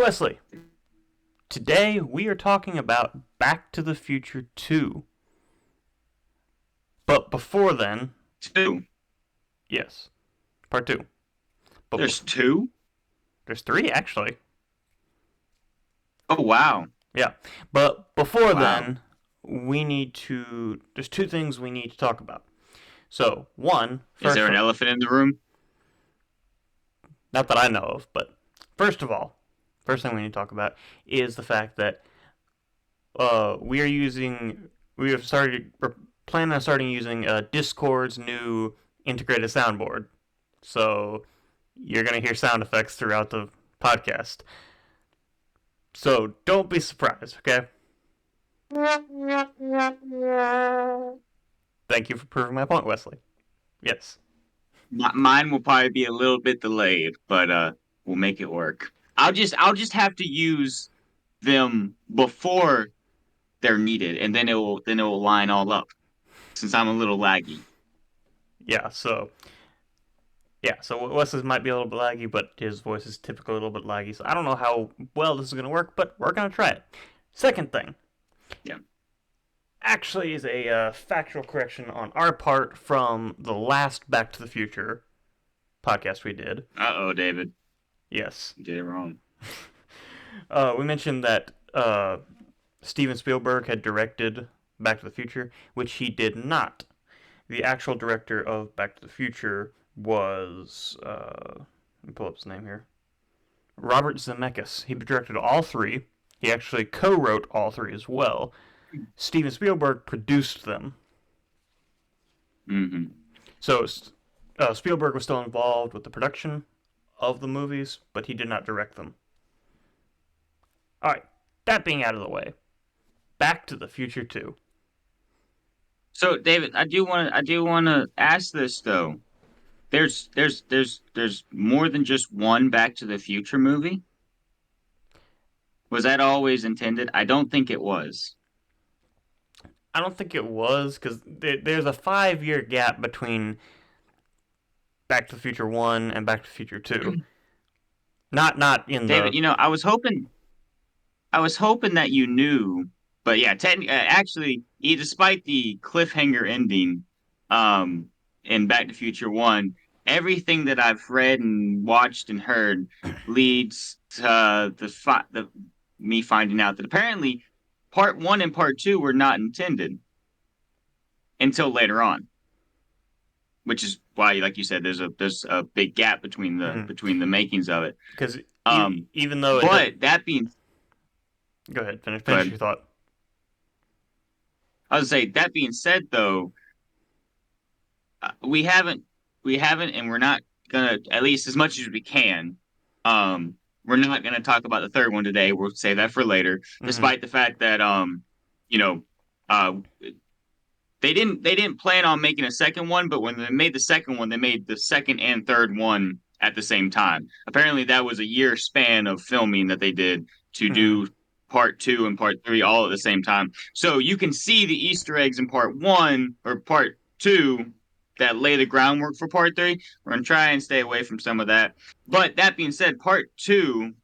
Wesley, today we are talking about Back to the Future 2. But before then, Two. yes, part 2. But There's two? there's 3 actually. Oh, wow. Yeah. But before Wow. then, there's 2 things we need to talk about. So, one, Is there an elephant in the room? not that I know of, but first of all, first thing we need to talk about is the fact that we are using, we have started, we're planning on starting using Discord's new integrated soundboard. So you're going to hear sound effects throughout the podcast. So don't be surprised, okay? Thank you for proving my point, Wesley. Yes. Mine will probably be a little bit delayed, but we'll make it work. I'll just have to use them before they're needed, and then it will line all up since I'm a little laggy. Yeah, so Wesley's might be a little bit laggy, but his voice is typically a little bit laggy. So I don't know how well this is going to work, but we're going to try it. Second thing, Yeah. actually is a factual correction on our part from the last Back to the Future podcast we did. Uh-oh, David. Yes. You did it wrong. We mentioned that Steven Spielberg had directed Back to the Future, which he did not. The actual director of Back to the Future was, let me pull up his name here, Robert Zemeckis. He directed all 3. He actually co-wrote all 3 as well. Steven Spielberg produced them. Mm-hmm. So Spielberg was still involved with the production of the movies, but he did not direct them. All right, that being out of the way, Back to the Future 2. So, David, I do want to ask this though. There's more than just one Back to the Future movie. Was that always intended? I don't think it was. I don't think it was because there's a 5-year gap between Back to the Future 1 and Back to the Future 2. Not in David, the. I was hoping that you knew, but yeah, actually, despite the cliffhanger ending, um, in Back to the Future One, everything that I've read and watched and heard leads to the me finding out that apparently Part One and Part Two were not intended until later on, which is why, like you said, there's a big gap between the Mhm. between the makings of it. Because Um, even though it doesn't. but that being Go ahead, Go finish ahead. your thought. I would say that being said, though, we haven't, and we're not gonna, at least as much as we can. Um, we're not gonna talk about the third one today. We'll save that for later. Hmm. Despite the fact that you know, uh, they didn't plan on making a second one, but when they made the second one, they made the second and third one at the same time. Apparently, that was a year span of filming that they did to Hmm. do part two and part three all at the same time. So you can see the Easter eggs in part one or part two that lay the groundwork for part three. We're gonna try and stay away from some of that. But that being said, part two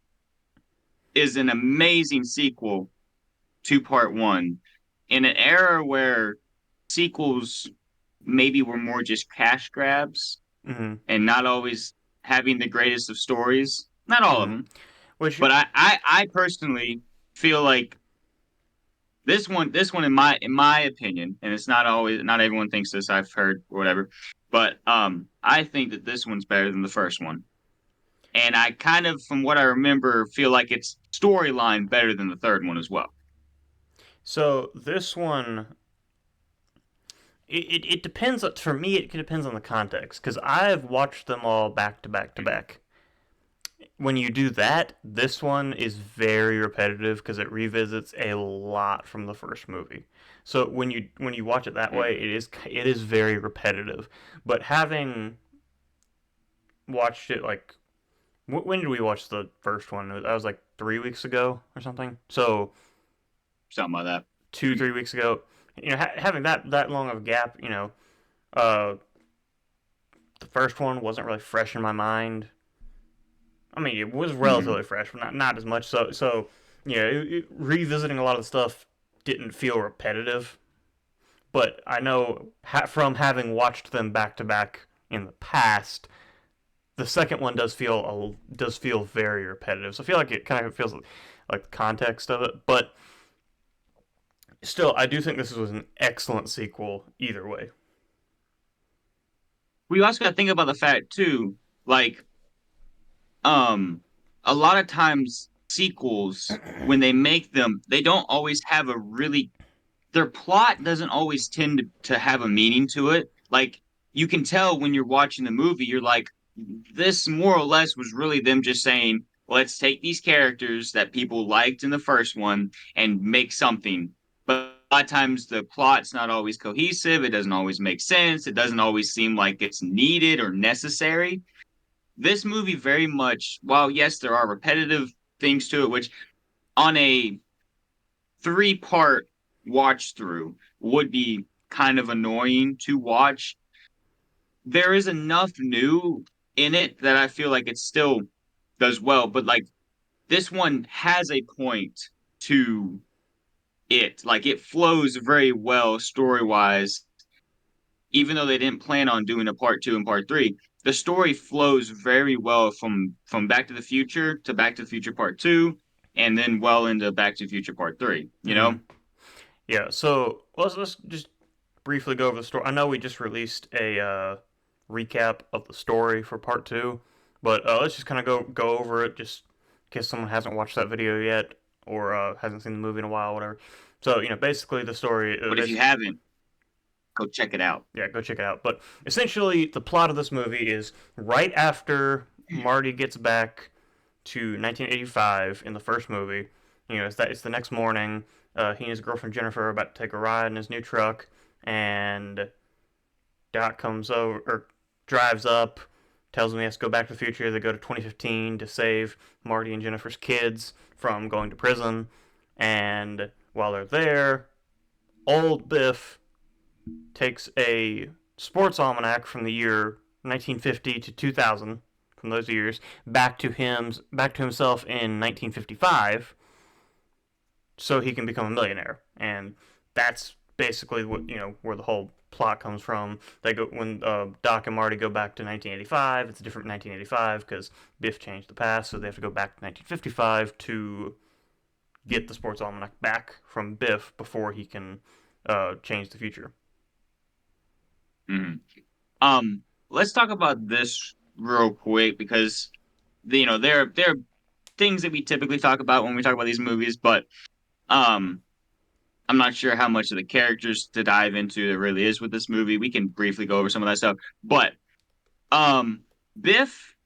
is an amazing sequel to part one in an era where sequels maybe were more just cash grabs Hmm. and not always having the greatest of stories. Not all of Hmm. them, Which. but I personally feel like this one in my opinion, and it's not always, not everyone thinks this. I've heard or whatever, but I think that this one's better than the first one, and I kind of, from what I remember, feel like it's storyline better than the third one as well. So this one, it depends. For me, it depends on the context because I've watched them all back to back to back. When you do that, this one is very repetitive because it revisits a lot from the first movie. So when you watch it that way, it is very repetitive. But having watched it like when did we watch the first one? That was like 3 weeks ago or something. So Something like that. 2 3 weeks ago. Having that long of a gap, uh, the first one wasn't really fresh in my mind. I mean, it was Hmm. relatively fresh, but not as much. So yeah, revisiting a lot of the stuff didn't feel repetitive. But I know from having watched them back to back in the past, the second one does feel very repetitive. So I feel like it kind of feels like the context of it, but still, I do think this was an excellent sequel either way. We also got to think about the fact too, like um, a lot of times sequels when they make them, they don't always have a really their plot doesn't always tend to have a meaning to it. Like you can tell when you're watching the movie, you're like, this more or less was really them just saying, let's take these characters that people liked in the first one and make something. But a lot of times the plot's not always cohesive. It doesn't always make sense. It doesn't always seem like it's needed or necessary. This movie very much, while yes, there are repetitive things to it, which on a three-part watch through would be kind of annoying to watch. There is enough new in it that I feel like it still does well, but like this one has a point to it. Like it flows very well story-wise, even though they didn't plan on doing a part two and part three. The story flows very well from Back to the Future to Back to the Future Part Two, and then well into Back to the Future Part Three. You Mm-hmm. know, Yeah, so let's just briefly go over the story. I know we just released a recap of the story for part two, but let's just kind of go over it, just in case someone hasn't watched that video yet or hasn't seen the movie in a while, whatever. So basically the story, but if you haven't, go check it out. yeah, go check it out. But essentially, the plot of this movie is right after Marty gets back to 1985 in the first movie. It's the next morning. He and his girlfriend Jennifer are about to take a ride in his new truck, and Doc comes over or drives up, tells him he has to go back to the future. They go to 2015 to save Marty and Jennifer's kids from going to prison. And while they're there, old Biff takes a sports almanac from the year 1950 to 2000, from those years, back to himself in 1955, so he can become a millionaire. And that's basically what where the whole plot comes from. They go when Doc and Marty go back to 1985. It's a different 1985 because Biff changed the past, so they have to go back to 1955 to get the sports almanac back from Biff before he can change the future. Mhm. Let's talk about this real quick because there are things that we typically talk about when we talk about these movies, but um, I'm not sure how much of the characters to dive into there really is with this movie. We can briefly go over some of that stuff, but um,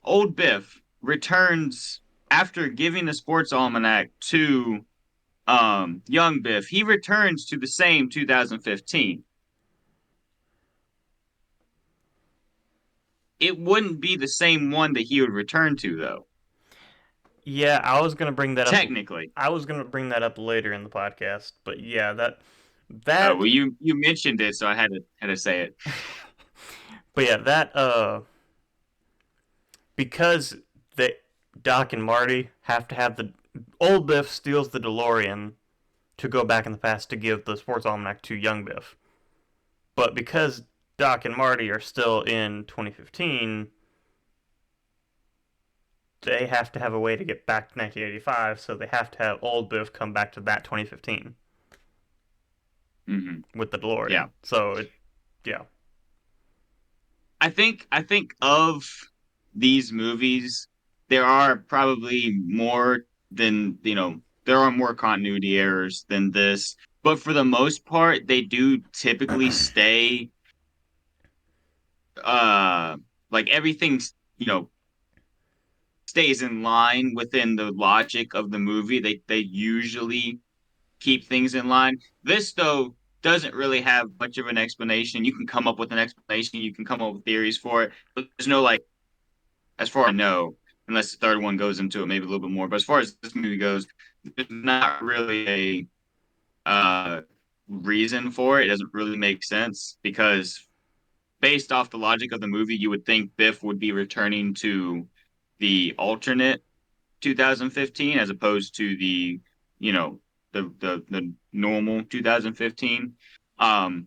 old Biff, returns after giving the sports almanac to young Biff. He returns to the same 2015. It wouldn't be the same one that he would return to, though. Yeah, I was gonna bring that up. Technically. I was gonna bring that up later in the podcast, but yeah, that Well, you mentioned it, so I had to say it. but yeah, that because they Doc and Marty have to have the old Biff steals the DeLorean to go back in the past to give the sports almanac to young Biff. But because Doc and Marty are still in 2015, they have to have a way to get back to 1985, so they have to have old Biff come back to that 2015 Hmm. with the Yeah, DeLorean. So yeah. I think of these movies, there are probably more than there are more continuity errors than this, but for the most part, they do typically stay uh like everything's stays in line within the logic of the movie. They usually keep things in line. This though doesn't really have much of an explanation. You can come up with an explanation, you can come up with theories for it, but there's no like, as far as I know, unless the third one goes into it maybe a little bit more. But as far as this movie goes, there's not really a reason for it. It doesn't really make sense because based off the logic of the movie, you would think Biff would be returning to the alternate 2015 as opposed to the, you know, the normal 2015. Um,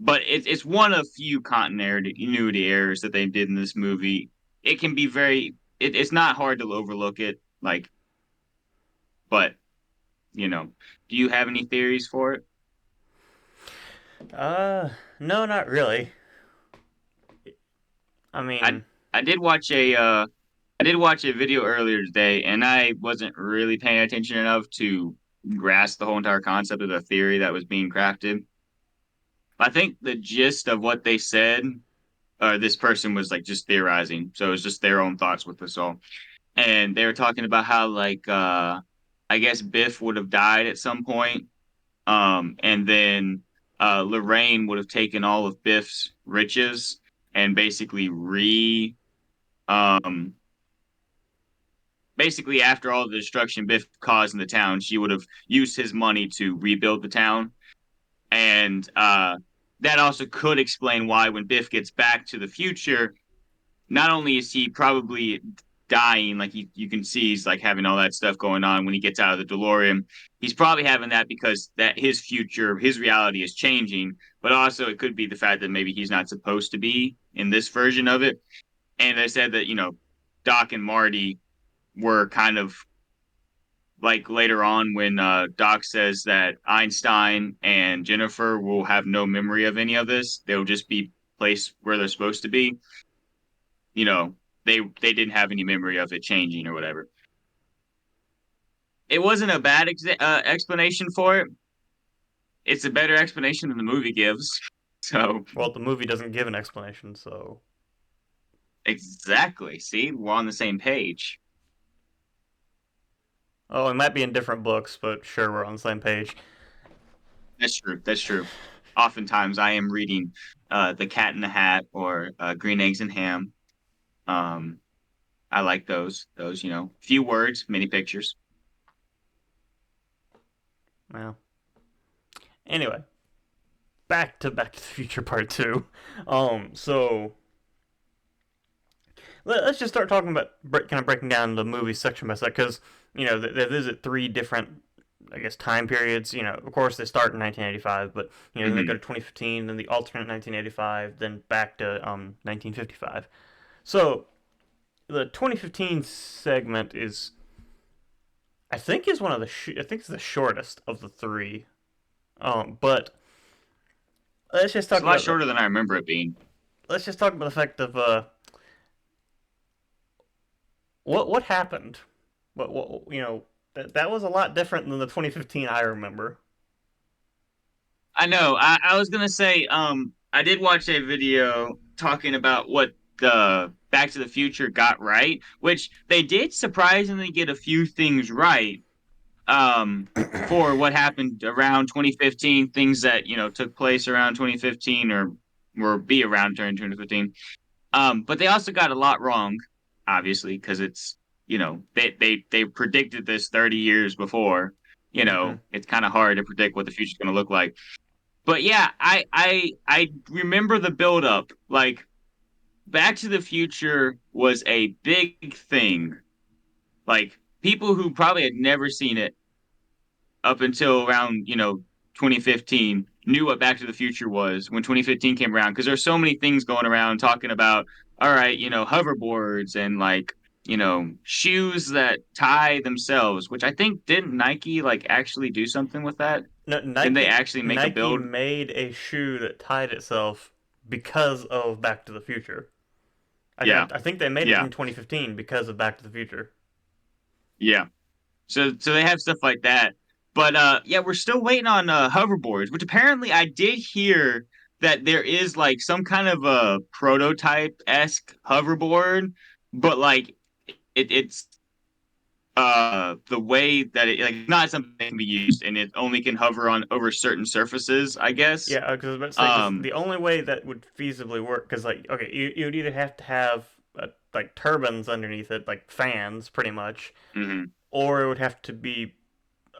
but it's one of few continuity errors that they did in this movie. It can be it's not hard to overlook it, like, but do you have any theories for it? Uh, no, not really. I I mean, I did watch a video earlier today, and I wasn't really paying attention enough to grasp the whole entire concept of the theory that was being crafted. I think the gist of what they said, this person was like just theorizing, so it was just their own thoughts with this all, and they were talking about how like I guess Biff would have died at some point, and then Lorraine would have taken all of Biff's riches and um basically after all the destruction Biff caused in the town, she would have used his money to rebuild the town. And that also could explain why when Biff gets back to the future, not only is he probably dying, like you can see he's like having all that stuff going on when he gets out of the DeLorean. He's probably having that because that his future, his reality is changing, but also it could be the fact that maybe he's not supposed to be in this version of it. And they said that, Doc and Marty were kind of like later on when Doc says that Einstein and Jennifer will have no memory of any of this. They'll just be placed where they're supposed to be. You know, they didn't have any memory of it changing or whatever. It wasn't a bad explanation for it. It's a better explanation than the movie gives. So well, the movie doesn't give an explanation, so. exactly. See, we're on the same page. Oh, it might be in different books, but sure, we're on the same page. That's true. That's true. Oftentimes, I am reading The Cat in the Hat or Green Eggs and Ham. Um, I like those. Those, few words, many pictures. Well, anyway, Back to the Future Part Two. So let's just start talking about kind of breaking down the movie section by section because they visit three different, I guess, time periods. Of course they start in 1985, but then they go Hmm. to 2015, then the alternate 1985, then back to 1955. So the 2015 segment is, I think, is one of the I think it's the shortest of the three. But let's just It's talk a lot about the shorter than I remember it being. let's just talk about the fact of what happened. What that was a lot different than the 2015 I remember. I know. I was gonna say, I did watch a video talking about what the Back to the Future got right, which they did surprisingly get a few things right. For what happened around 2015, things that took place around 2015 or be around during 2015. But they also got a lot wrong, obviously, because it's they predicted this 30 years before. Mm-hmm. It's kind of hard to predict what the future's going to look like. But yeah, I remember the build up. Like Back to the Future was a big thing. Like people who probably had never seen it up until around 2015 knew what Back to the Future was when 2015 came around because there's so many things going around talking about all right, hoverboards and like shoes that tie themselves, which I think didn't Nike like actually do something with that? No, Didn't they Nike actually make a Nike build? made a shoe that tied itself because of Back to the Future. Yeah. I think they made it Yeah. in 2015 because of Back to the Future. Yeah. So they have stuff like that. But yeah, we're still waiting on hoverboards, which apparently I did hear that there is like some kind of a prototype-esque hoverboard, but like it's the way that it like not something that can be used and it only can hover on over certain surfaces, I guess. Yeah, because I was about to say, because Um the only way that would feasibly work, because like, okay, you'd either have to have like turbines underneath it, like fans, pretty much, mhm. or it would have to be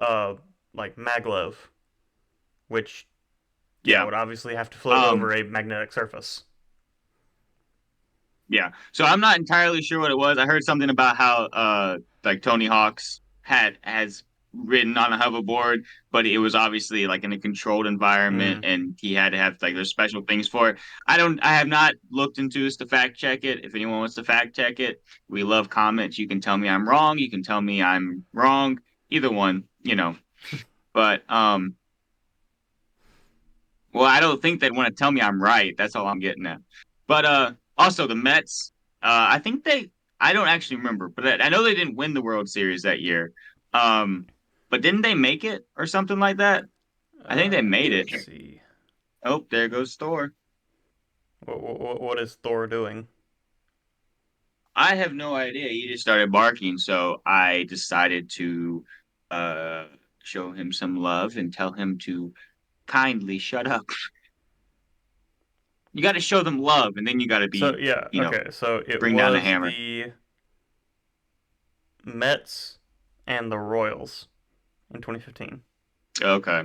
uh like maglev, which Yeah. would obviously have to float Um over a magnetic surface. Yeah. So I'm not entirely sure what it was. I heard something about how like Tony Hawk's has ridden on a hoverboard, but it was obviously like in a controlled environment Mm. and he had to have like there's special things for it. I have not looked into this to fact check it. If anyone wants to fact check it, we love comments. You can tell me I'm wrong, you can tell me I'm wrong. Either one, you know. But well, I don't think they'd want to tell me I'm right. That's all I'm getting at. But also the Mets, I think they I don't actually remember, but I know they didn't win the World Series that year. Um, but didn't they make it or something like that? I think they made it. Let's see. Oh, there goes Thor. What is Thor doing? I have no idea. He just started barking, so I decided to uh show him some love and tell him to kindly shut up. You got to show them love, and then you got to So be, yeah, you know, okay. So it bring down the was hammer. the Mets and the Royals in 2015. Okay.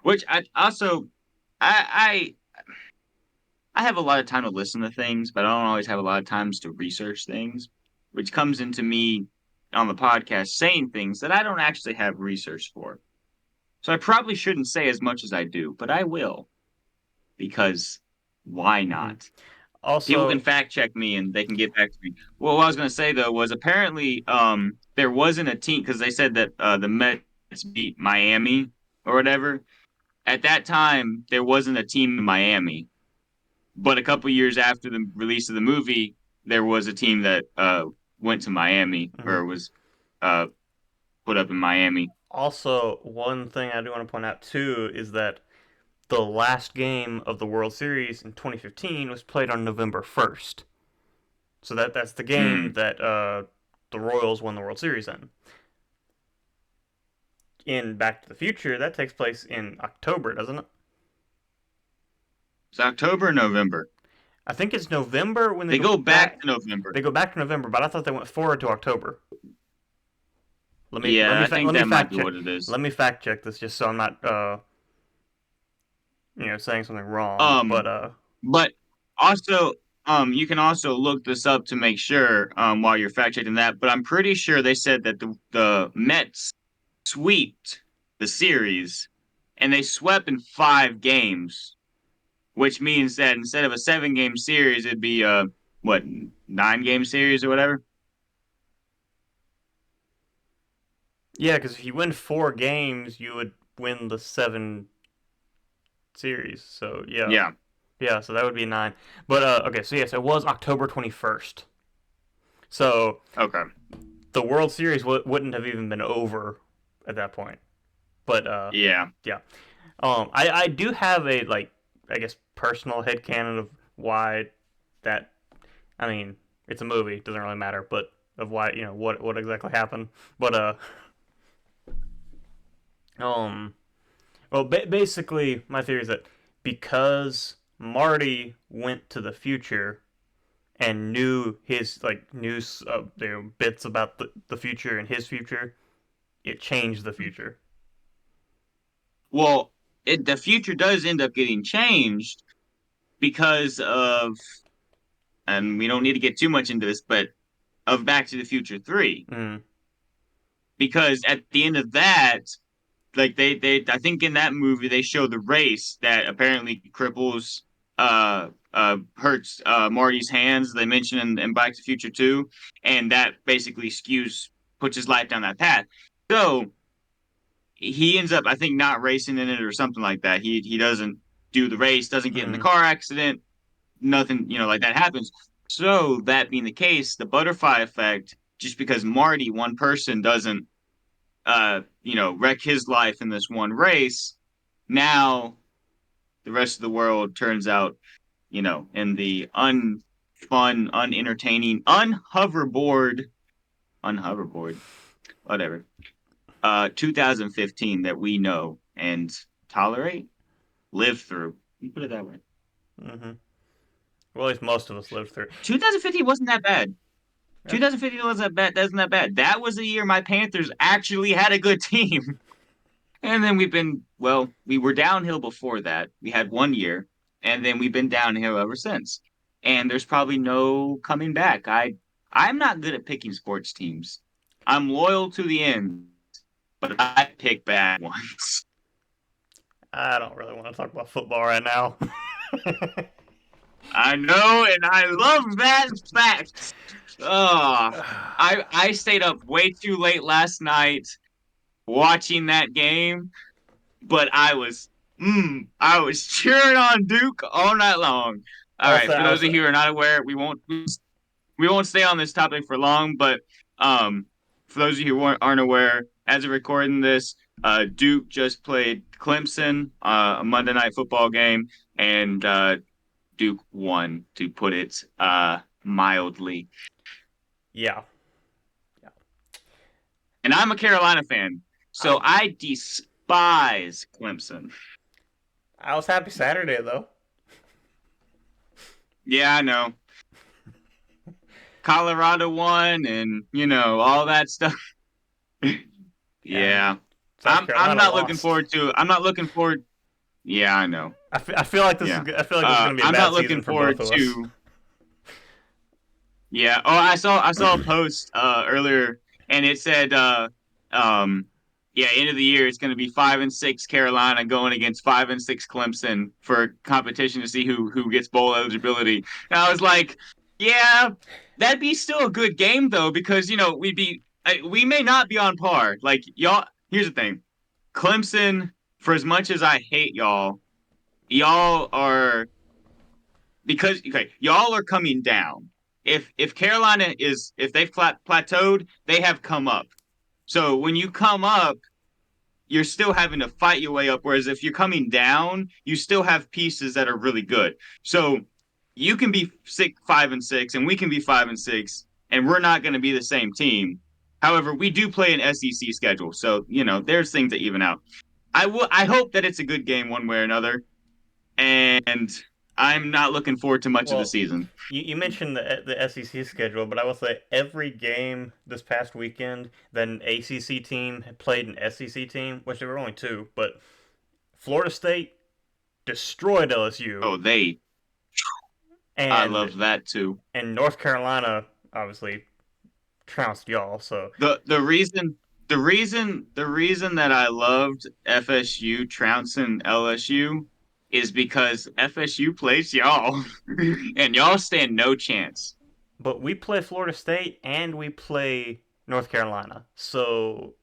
Which I also I I have a lot of time to listen to things, but I don't always have a lot of times to research things, which comes into me on the podcast saying things that I don't actually have research for. So I probably shouldn't say as much as I do, but I will because why Hmm. not? People can Also, fact check me and they can get back to me. Well, what I was going to say though was apparently there wasn't a team because they said that the Mets beat Miami or whatever. At that time, there wasn't a team in Miami. But a couple years after the release of the movie, there was a team that went to Miami mhm. or was uh, put up in Miami. Also one thing I do want to point out too is that the last game of the World Series in 2015 was played on November 1st. So that's the game Hmm. that the Royals won the World Series in. In Back to the Future, that takes place in October, doesn't it? It's October, November. I think it's November when they They go go back back. to November. They go back to November, but I thought they went forward to October. Yeah, I think Let me that might fact be check. what it is. Let me fact check this just so I'm not saying something wrong. Um, but also, you can also look this up to make sure while you're fact checking that. But I'm pretty sure they said that the Mets swept the series, and they swept in 5 games, which means that instead of a 7 game series, it'd be a what 9 game series or whatever. Yeah, because if you win 4 games, you would win the 7 series. So yeah, Yeah. yeah. So that would be 9. But okay. So yes, it was October 21st. So Okay. the World Series wouldn't have even been over at that point. But Yeah. yeah. I do have a like I guess personal headcanon of why that. I mean, it's a movie, it doesn't really matter, but of why what exactly happened. But um, well, basically, my theory is that because Marty went to the future and knew his like news bits about the future and his future, it changed the future. Well, the future does end up getting changed because of, and we don't need to get too much into this, but of Back to the Future 3. Mm, Because at the end of that, like I think in that movie they show the race that apparently cripples hurts Marty's hands. They mention in Back to the Future 2, and that basically skews puts his life down that path. So he ends up, I think, not racing in it or something like that. He doesn't do the race, doesn't get in the mm, car accident, nothing, like that happens. So that being the case, the butterfly effect, just because Marty, one person, doesn't wreck his life in this one race, now the rest of the world turns out, in the unfun, unentertaining, unhoverboard, whatever, 2015 that we know and tolerate, live through. You put it that way. mm-hmm. Well, at least most of us lived through. 2015 wasn't that bad. Yeah. 2015 wasn't that bad. That's not bad. That was the year my Panthers actually had a good team. And then we were downhill before that. We had one year, and then we've been downhill ever since. and there's probably no coming back. I'm not good at picking sports teams. I'm loyal to the end, but I pick bad ones. I don't really want to talk about football right now. I know, and I love that fact. Oh, I stayed up way too late last night watching that game, but I was cheering on Duke all night long. All right, for I those was of you who are not aware, we won't stay on this topic for long, but um, for those of you who aren't aware, as of recording this, Duke just played Clemson, a Monday night football game, and Duke won, to put it mildly. yeah. And I'm a Carolina fan, so I'm I despise Clemson. I was happy Saturday though. Yeah, I know. Colorado won, and all that stuff. Yeah, and Yeah, South I'm Carolina not looking lost. forward to. I'm not looking forward. Yeah, I know. I feel like Yeah. I feel like this is going to be a I'm bad not season looking for both forward of us. to. Yeah. Oh, I saw a post earlier, and it said, um, yeah, end of the year it's going to be 5-6 Carolina going against 5-6 Clemson for competition to see who gets bowl eligibility. And I was like, yeah, that'd be still a good game though, because we may not be on par. Like y'all, here's the thing, Clemson. For as much as I hate y'all are because okay, y'all are coming down. If Carolina is if they've plateaued, they have come up. So when you come up, you're still having to fight your way up. Whereas if you're coming down, you still have pieces that are really good. So you can be 5-6, and we can be 5-6, and we're not going to be the same team. However, we do play an SEC schedule, so there's things that even out. I hope that it's a good game one way or another, and I'm not looking forward to much of the Well, season. you mentioned the SEC schedule, but I will say every game this past weekend that an ACC team had played an SEC team, which there were only two, but Florida State destroyed LSU, Oh, I and love that too. North Carolina obviously trounced y'all. So, The reason that I loved FSU trouncing LSU is because FSU plays y'all, and y'all stand no chance. but we play Florida State and we play North Carolina. So,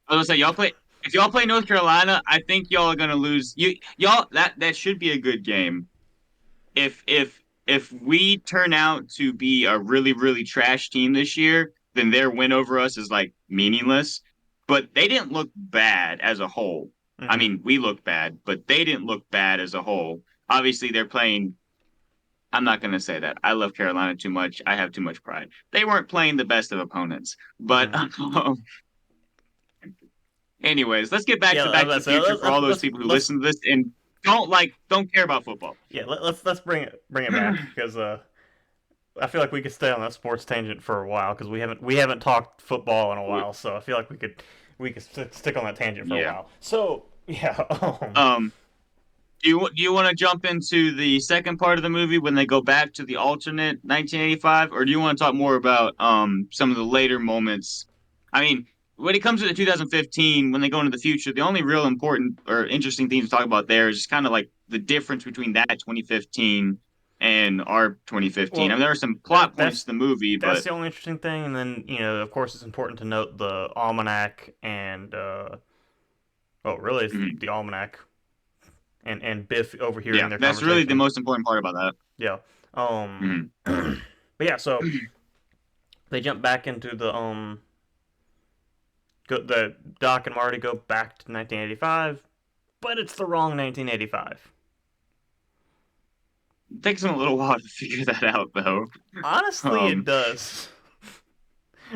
I was gonna say y'all play. If y'all play North Carolina, I think y'all are gonna lose. Y'all that should be a good game. If we turn out to be a really really trash team this year, then their win over us is like meaningless. But they didn't look bad as a whole. I mhm. mean, we look bad, but they didn't look bad as a whole. Obviously, they're playing. I'm not going to say that. I love Carolina too much. I have too much pride. They weren't playing the best of opponents. But Mhm. anyways, let's get back Yeah, to I Back to was the about to Future say, for all those let's people who let's listen to this and don't care about football. yeah, let's bring it back because I feel like we could stay on that sports tangent for a while because we haven't talked football in a while, so I feel like we could stick on that tangent for a Yeah. while. So yeah, Um, do you want to jump into the second part of the movie when they go back to the alternate 1985, or do you want to talk more about some of the later moments? I mean, when it comes to the 2015, when they go into the future, the only real important or interesting thing to talk about there is just kind of like the difference between that 2015 and our 2015. I well mean, there are some plot points that's to the movie, that's but the only interesting thing, and then of course it's important to note the almanac and well really it's mhm, the almanac and Biff overhearing yeah, their that's really the conversation. most important part about that. Yeah. Mhm. But yeah, so they jump back into the Doc and Marty go back to 1985, but it's the wrong 1985. It takes them a little while to figure that out, though. Honestly, it Um, does.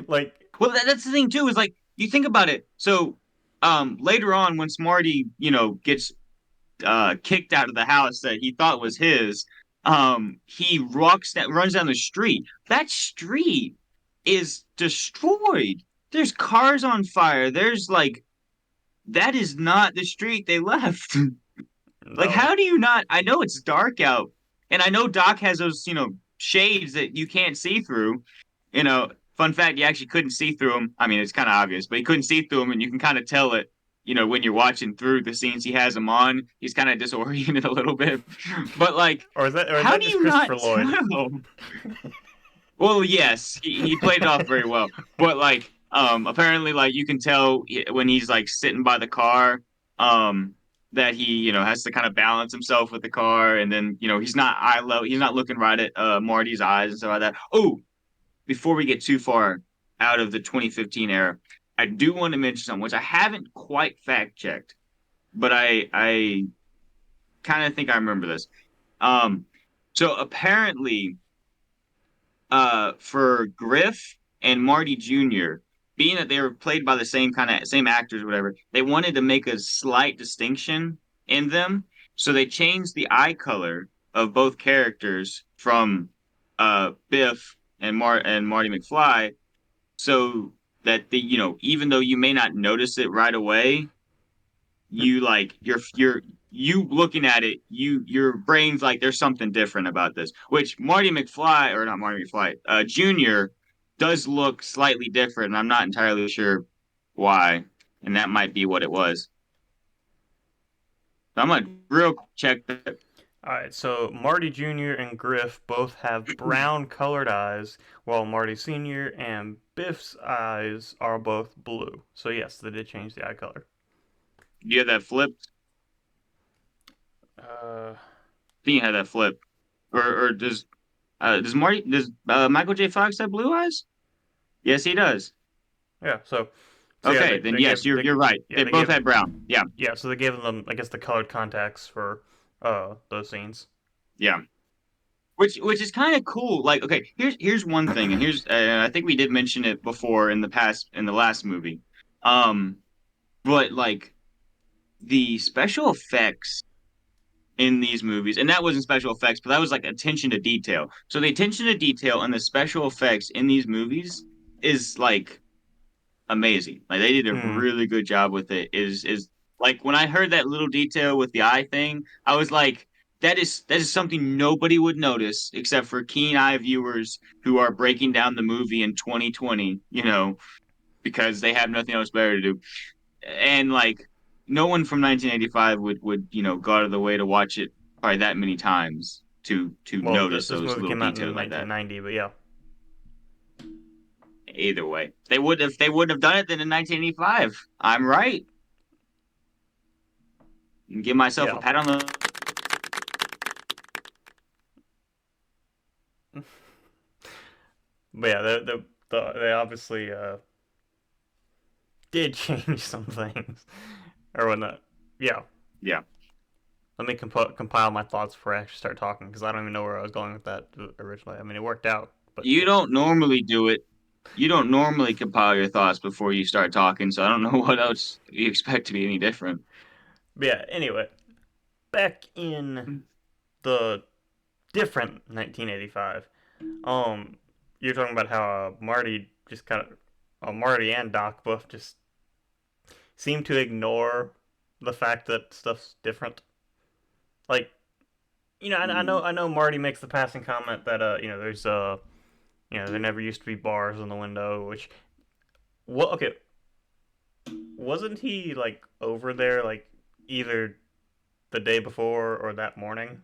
Like, Well, that's the thing too. Is like you think about it. So, later on, when Smarty, gets kicked out of the house that he thought was his, he runs down the street. That street is destroyed. There's cars on fire. There's like that is not the street they left. Like, no. how do you not? I know it's dark out, And I know Doc has those, shades that you can't see through. Fun fact, you actually couldn't see through them. I mean, it's kind of obvious, but you couldn't see through them, and you can kind of tell it, when you're watching through the scenes he has them on. He's kind of disoriented a little bit. But like, or is how that do just you not Christopher Lloyd? tell? Well, yes, he played it off very well, but like, apparently, like you can tell when he's like sitting by the car, um, that he, has to kind of balance himself with the car, and then, he's not eye level, he's not looking right at Marty's eyes and stuff like that. Oh, before we get too far out of the 2015 era, I do want to mention something which I haven't quite fact checked, but I kind of think I remember this. Um, so apparently for Griff and Marty Jr., being that they were played by the same actors, or whatever, they wanted to make a slight distinction in them, so they changed the eye color of both characters from Biff and Marty McFly, so that even though you may not notice it right away, you like you looking at it, your brain's like there's something different about this. Which Marty McFly, or not Marty McFly, Junior does look slightly different, and I'm not entirely sure why, and that might be what it was. So I'm gonna real check that. All right, so Marty Jr. and Griff both have brown colored eyes, while Marty Sr. and Biff's eyes are both blue. So yes, they did change the eye color. You have that flip. Uh, I think you had that flip, or does Michael J. Fox have blue eyes? Yes, he does. yeah. So yeah, Okay, then they yes, gave you're right. yeah They they both gave had brown. Yeah, yeah. So they gave them, I guess, the colored contacts for those scenes. yeah. Which is kind of cool. Like, okay, here's one thing, and here's I think we did mention it before in the last movie. Um, but like the special effects in these movies, and that wasn't special effects, but that was like attention to detail. So the attention to detail and the special effects in these movies is like amazing. Like they did a Hmm. really good job with it. Is like when I heard that little detail with the eye thing, I was like, that is something nobody would notice except for keen eye viewers who are breaking down the movie in 2020, because they have nothing else better to do. And like no one from 1985 would, go out of the way to watch it probably that many times to Well, notice this those movie little came out in details like that. 1990, but yeah, Either way, they wouldn't have done it then in 1985. I'm right. And give myself a yeah, pat on the. but yeah, they obviously did change some things or whatnot. Yeah, Yeah. let me compile my thoughts before I actually start talking because I don't even know where I was going with that originally. I mean, it worked out, but You yeah, don't normally do it. You don't normally compile your thoughts before you start talking, so I don't know what else you expect to be any different. but yeah. Anyway, back in the different 1985, um, you're talking about how Marty just kind of, Marty and Doc both just seem to ignore the fact that stuff's different. Like, Mm. I know Marty makes the passing comment that there's there never used to be bars in the window, which well, okay, wasn't he like over there like either the day before or that morning?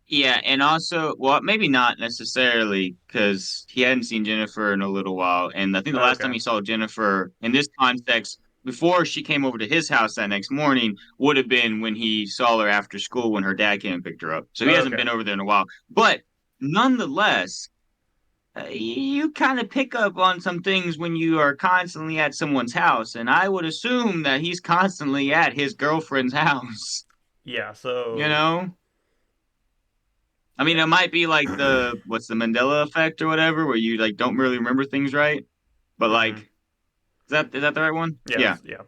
Yeah, and also, well, maybe not necessarily because he hadn't seen Jennifer in a little while, and I think the last time Okay. he saw Jennifer in this context before she came over to his house that next morning would have been when he saw her after school when her dad came and picked her up. So he hasn't Okay. been over there in a while, but nonetheless, you kind of pick up on some things when you are constantly at someone's house, and I would assume that he's constantly at his girlfriend's house. Yeah, You so know? I mean, yeah. it might be like the what's the Mandela effect or whatever, where you like don't really remember things right. But like, Mhm. is that the right one? Yeah, Yeah. yeah.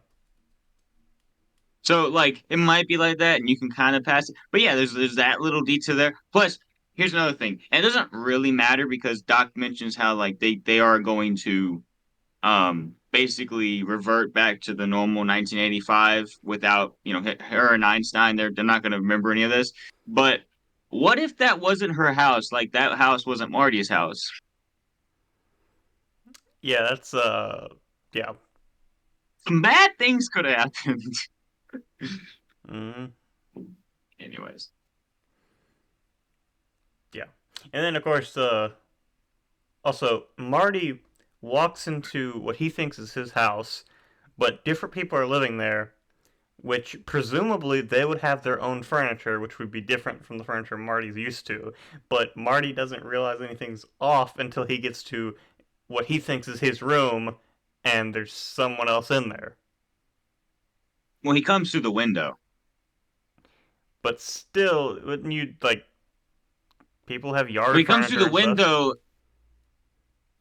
So like, it might be like that, and you can kind of pass it. But yeah, there's that little detail there. Plus, here's another thing, and it doesn't really matter because Doc mentions how like they are going to basically revert back to the normal 1985 without her and Einstein. They're not going to remember any of this, but. What if that wasn't her house? Like that house wasn't Marty's house? Yeah, that's yeah. Some bad things could have happened. Hmm. Anyways, Yeah. And then of course also Marty walks into what he thinks is his house, but different people are living there, which presumably they would have their own furniture, which would be different from the furniture Marty's used to. But Marty doesn't realize anything's off until he gets to what he thinks is his room, and there's someone else in there. well, he comes through the window. But still, wouldn't you like people have Well, yard he comes through furniture the and stuff? window.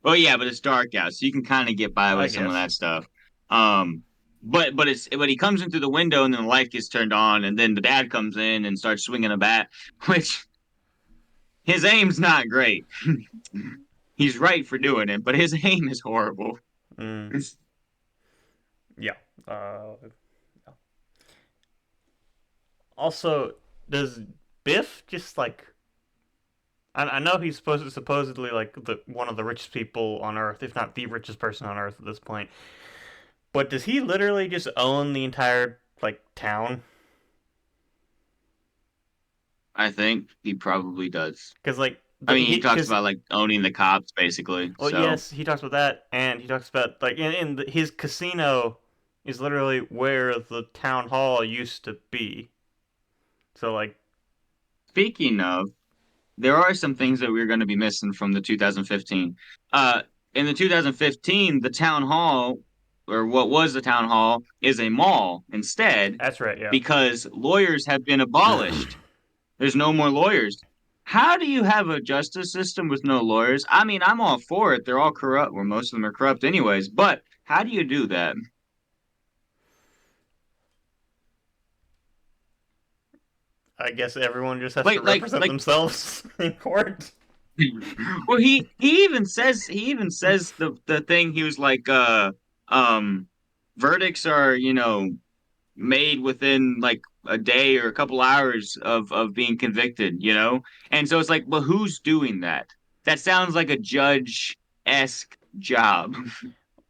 Oh yeah, but it's dark out, so you can kind of get by I with some of guess. that stuff. Um, but he comes in through the window, and then the light gets turned on, and then the dad comes in and starts swinging a bat, which his aim's not great. He's right for doing it, but his aim is horrible. Mm, yeah. Uh, Also, does Biff just like I know he's supposedly like the one of the richest people on Earth, if not the richest person on Earth at this point. But does he literally just own the entire like town? I think he probably does. Because like I the, mean, he he talks because about like owning the cops, basically. well So yes he talks about that and he talks about like his casino is literally where the town hall used to be. So like speaking of, there are some things that we're going to be missing from the 2015. Uh, in the 2015, the town hall, or what was the town hall, is a mall instead that's right, yeah. because lawyers have been abolished. There's no more lawyers. How do you have a justice system with no lawyers? I mean, I'm all for it. They're all corrupt, where most of them are corrupt anyways. But how do you do that? I guess everyone just has to Like, like, represent like. themselves in court. Well, he even says the thing. He was like, um, verdicts are made within like a day or a couple hours of being convicted. And so it's like, well, who's doing that? That sounds like a judge-esque job.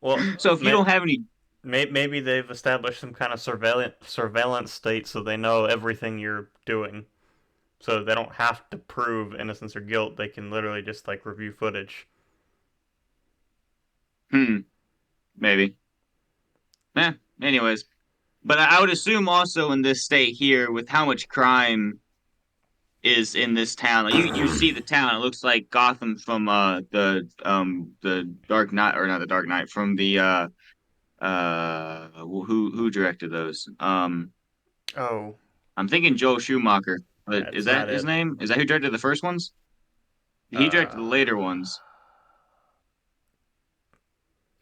Well, So if you don't have any, maybe they've established some kind of surveillance state so they know everything you're doing. So they don't have to prove innocence or guilt. They can literally just like review footage. hmm, maybe. Eh, anyways. But I would assume also in this state here, with how much crime is in this town. Like you see the town. It looks like Gotham from the Dark Knight, or not the Dark Knight, from the who directed those? Oh, I'm thinking Joel Schumacher. But is that's that not his it. name? Is that who directed the first ones? He directed the Uh, later ones.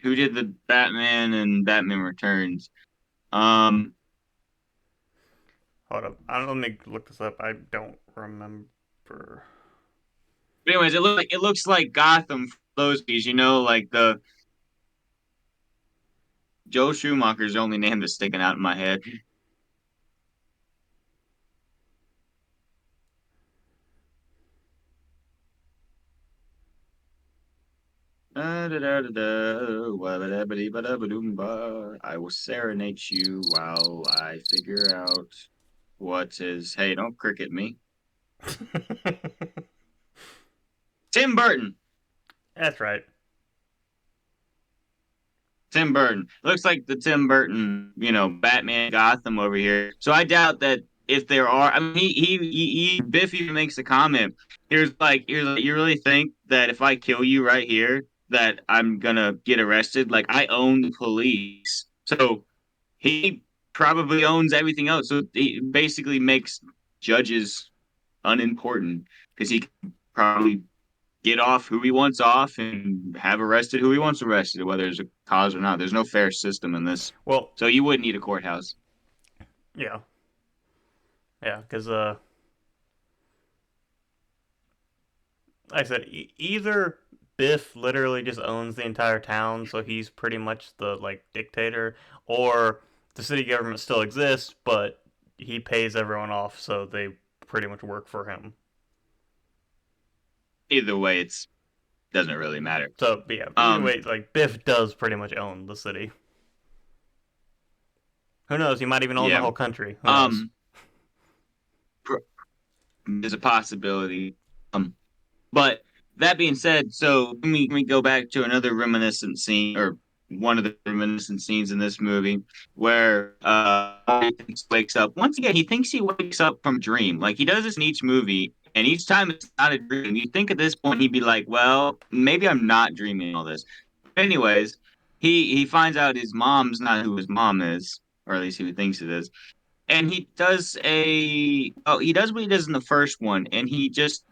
Who did the Batman and Batman Returns? Um, Hold up. Let me look this up. I don't remember. but anyways, it looks like Gotham from those movies. Like the Joe Schumacher's the only name that's sticking out in my head. Wabba-dabba-dee-ba-dabba-doom-ba. I will serenade you while I figure out what is. Hey, don't cricket me. Tim Burton. That's right. Tim Burton. Looks like the Tim Burton, Batman Gotham over here. So I doubt that if there are. I mean, Biff even makes a comment. Here's like, you really think that if I kill you right here, that I'm gonna get arrested? Like I own the police, so he probably owns everything else. So he basically makes judges unimportant because he can probably get off who he wants off and have arrested who he wants arrested, whether there's a cause or not. There's no fair system in this. Well, So you would need a courthouse. yeah, yeah, because like I said, either Biff literally just owns the entire town, so he's pretty much the like dictator, or the city government still exists, but he pays everyone off, so they pretty much work for him. Either way, it's doesn't really matter. So yeah, either Um, way, like Biff does pretty much own the city. Who knows? He might even own the yeah. whole country. Who knows? Um, there's a possibility. But that being said, so let me go back to another reminiscent scene, or one of the reminiscent scenes in this movie, where he wakes up. Once again, he thinks he wakes up from a dream. Like he does this in each movie, and each time it's not a dream. You think at this point he'd be like, "Well, maybe I'm not dreaming all this." Anyways, he finds out his mom's not who his mom is, or at least he thinks it is. And he does what he does in the first one, and he just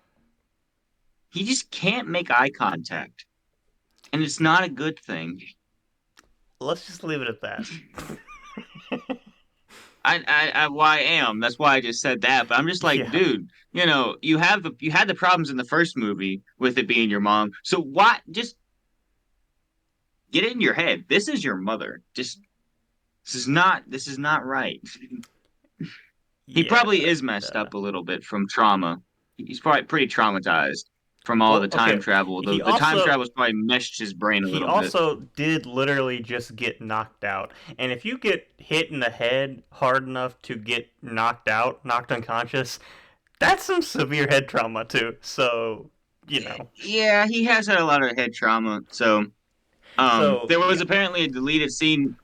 can't make eye contact, and it's not a good thing. Let's just leave it at that. Why I am. That's why I just said that. But I'm just like, Yeah, dude, you had the problems in the first movie with it being your mom. So why just get it in your head? This is your mother. Just this is not right. He yeah. probably is messed Uh, up a little bit from trauma. He's probably pretty traumatized from all well, the time okay. travel. He The time also travel's probably meshed his brain a he little bit. also did literally just get knocked out. And if you get hit in the head hard enough to get knocked out, knocked unconscious, that's some severe head trauma too. So, you know. Yeah, he has had a lot of head trauma. So, So, there was yeah. apparently a deleted scene.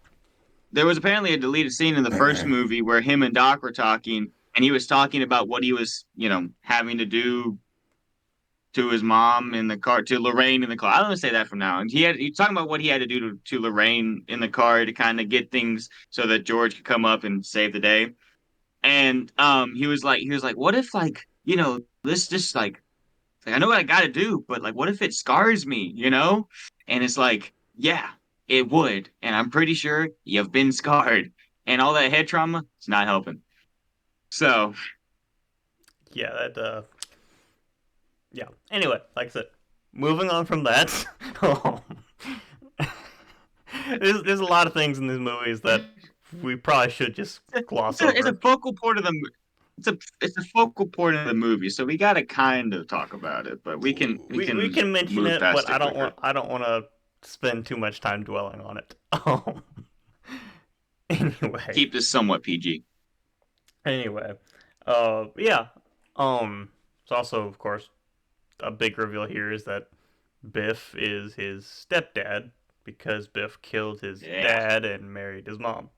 There was apparently a deleted scene in the first movie where him and Doc were talking, and he was talking about what he was, having to do to his mom in the car, to Lorraine in the car. I don't want to say that from now. And he's talking about what he had to do to Lorraine in the car to kind of get things so that George could come up and save the day. And he was like, what if like, this just like I know what I got to do, but like, what if it scars me, And it's like, yeah, it would, and I'm pretty sure you've been scarred, and all that head trauma, it's not helping. So, Yeah, that yeah. Anyway, like I said, moving on from that. There's a lot of things in these movies that we probably should just gloss it's a over. focal point of the it's a focal point of the movie, so we got to kind of talk about it, but we We can can mention move it, but past it quicker. I don't want to spend too much time dwelling on it. Anyway, Keep this somewhat PG. anyway, yeah. It's also, of course, a big reveal here is that Biff is his stepdad because Biff killed his Yeah, dad and married his mom.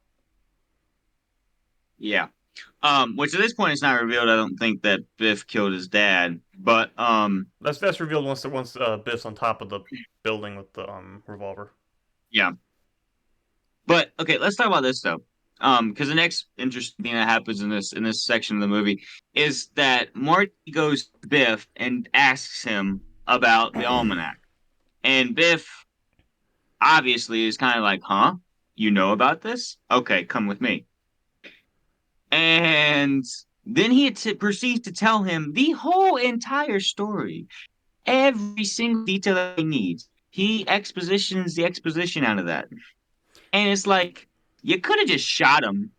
yeah. Which at this point it's not revealed. I don't think that Biff killed his dad, but That's revealed once Biff's on top of the building with the revolver. yeah. But okay, let's talk about this though. Because the next interesting thing that happens in this section of the movie is that Marty goes to Biff and asks him about the almanac, and Biff obviously is kind of like, "Huh? You know about this? Okay, come with me." And then proceeds to tell him the whole entire story, every single detail that he needs. He expositions the exposition out of that, and it's like you could have just shot him.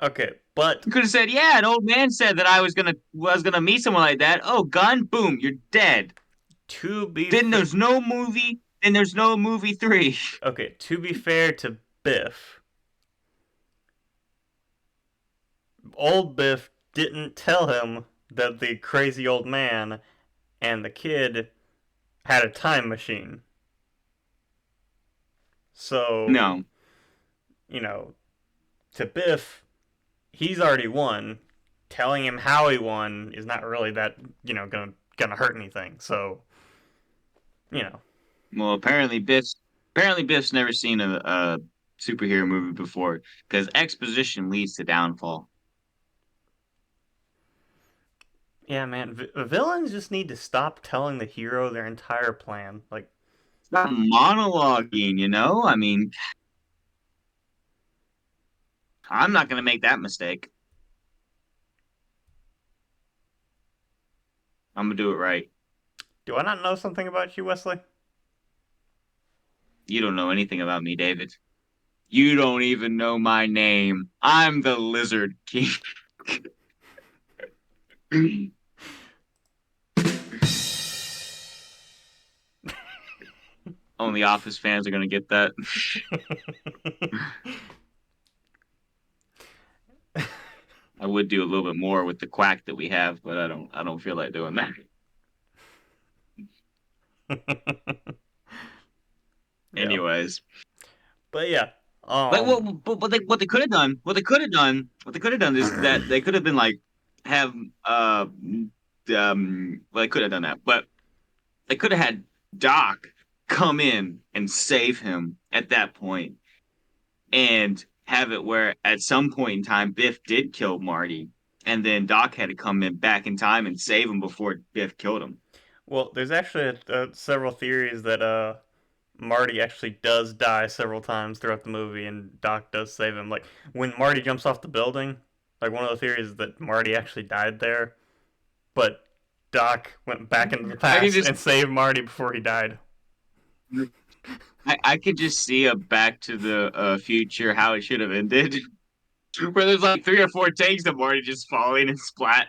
Okay, but You could have said, "Yeah, an old man said that I was gonna meet someone like that. Oh, gun, boom, you're dead." to be Then fair, there's no movie. Then there's no movie three. okay, to be fair to Biff, old Biff didn't tell him that the crazy old man and the kid had a time machine. So, No. you know, to Biff, he's already won. Telling him how he won is not really that, gonna hurt anything. So, you know. Well, apparently Biff's never seen a superhero movie before because exposition leads to downfall. Yeah, man, villains just need to stop telling the hero their entire plan. Like, It's not monologuing. I mean, I'm not gonna make that mistake. I'm gonna do it right. do I not know something about you, Wesley? You don't know anything about me, David. You don't even know my name. I'm the Lizard King. only Office fans are gonna get that. I would do a little bit more with the quack that we have, but I don't feel like doing that. Yeah, Anyways, but yeah, like um, what they could have done, what they could have done is that they could have been like have well they could have done that, but they could have had Doc come in and save him at that point and have it where at some point in time Biff did kill Marty and then Doc had to come in back in time and save him before Biff killed him. well, there's actually several theories that Marty actually does die several times throughout the movie, and Doc does save him. Like when Marty jumps off the building, like one of the theories is that Marty actually died there, but Doc went back into the I can past just and saved Marty before he died. I could just see a Back to the Future how it should have ended. Where there's like three or four takes of Marty just falling and splat,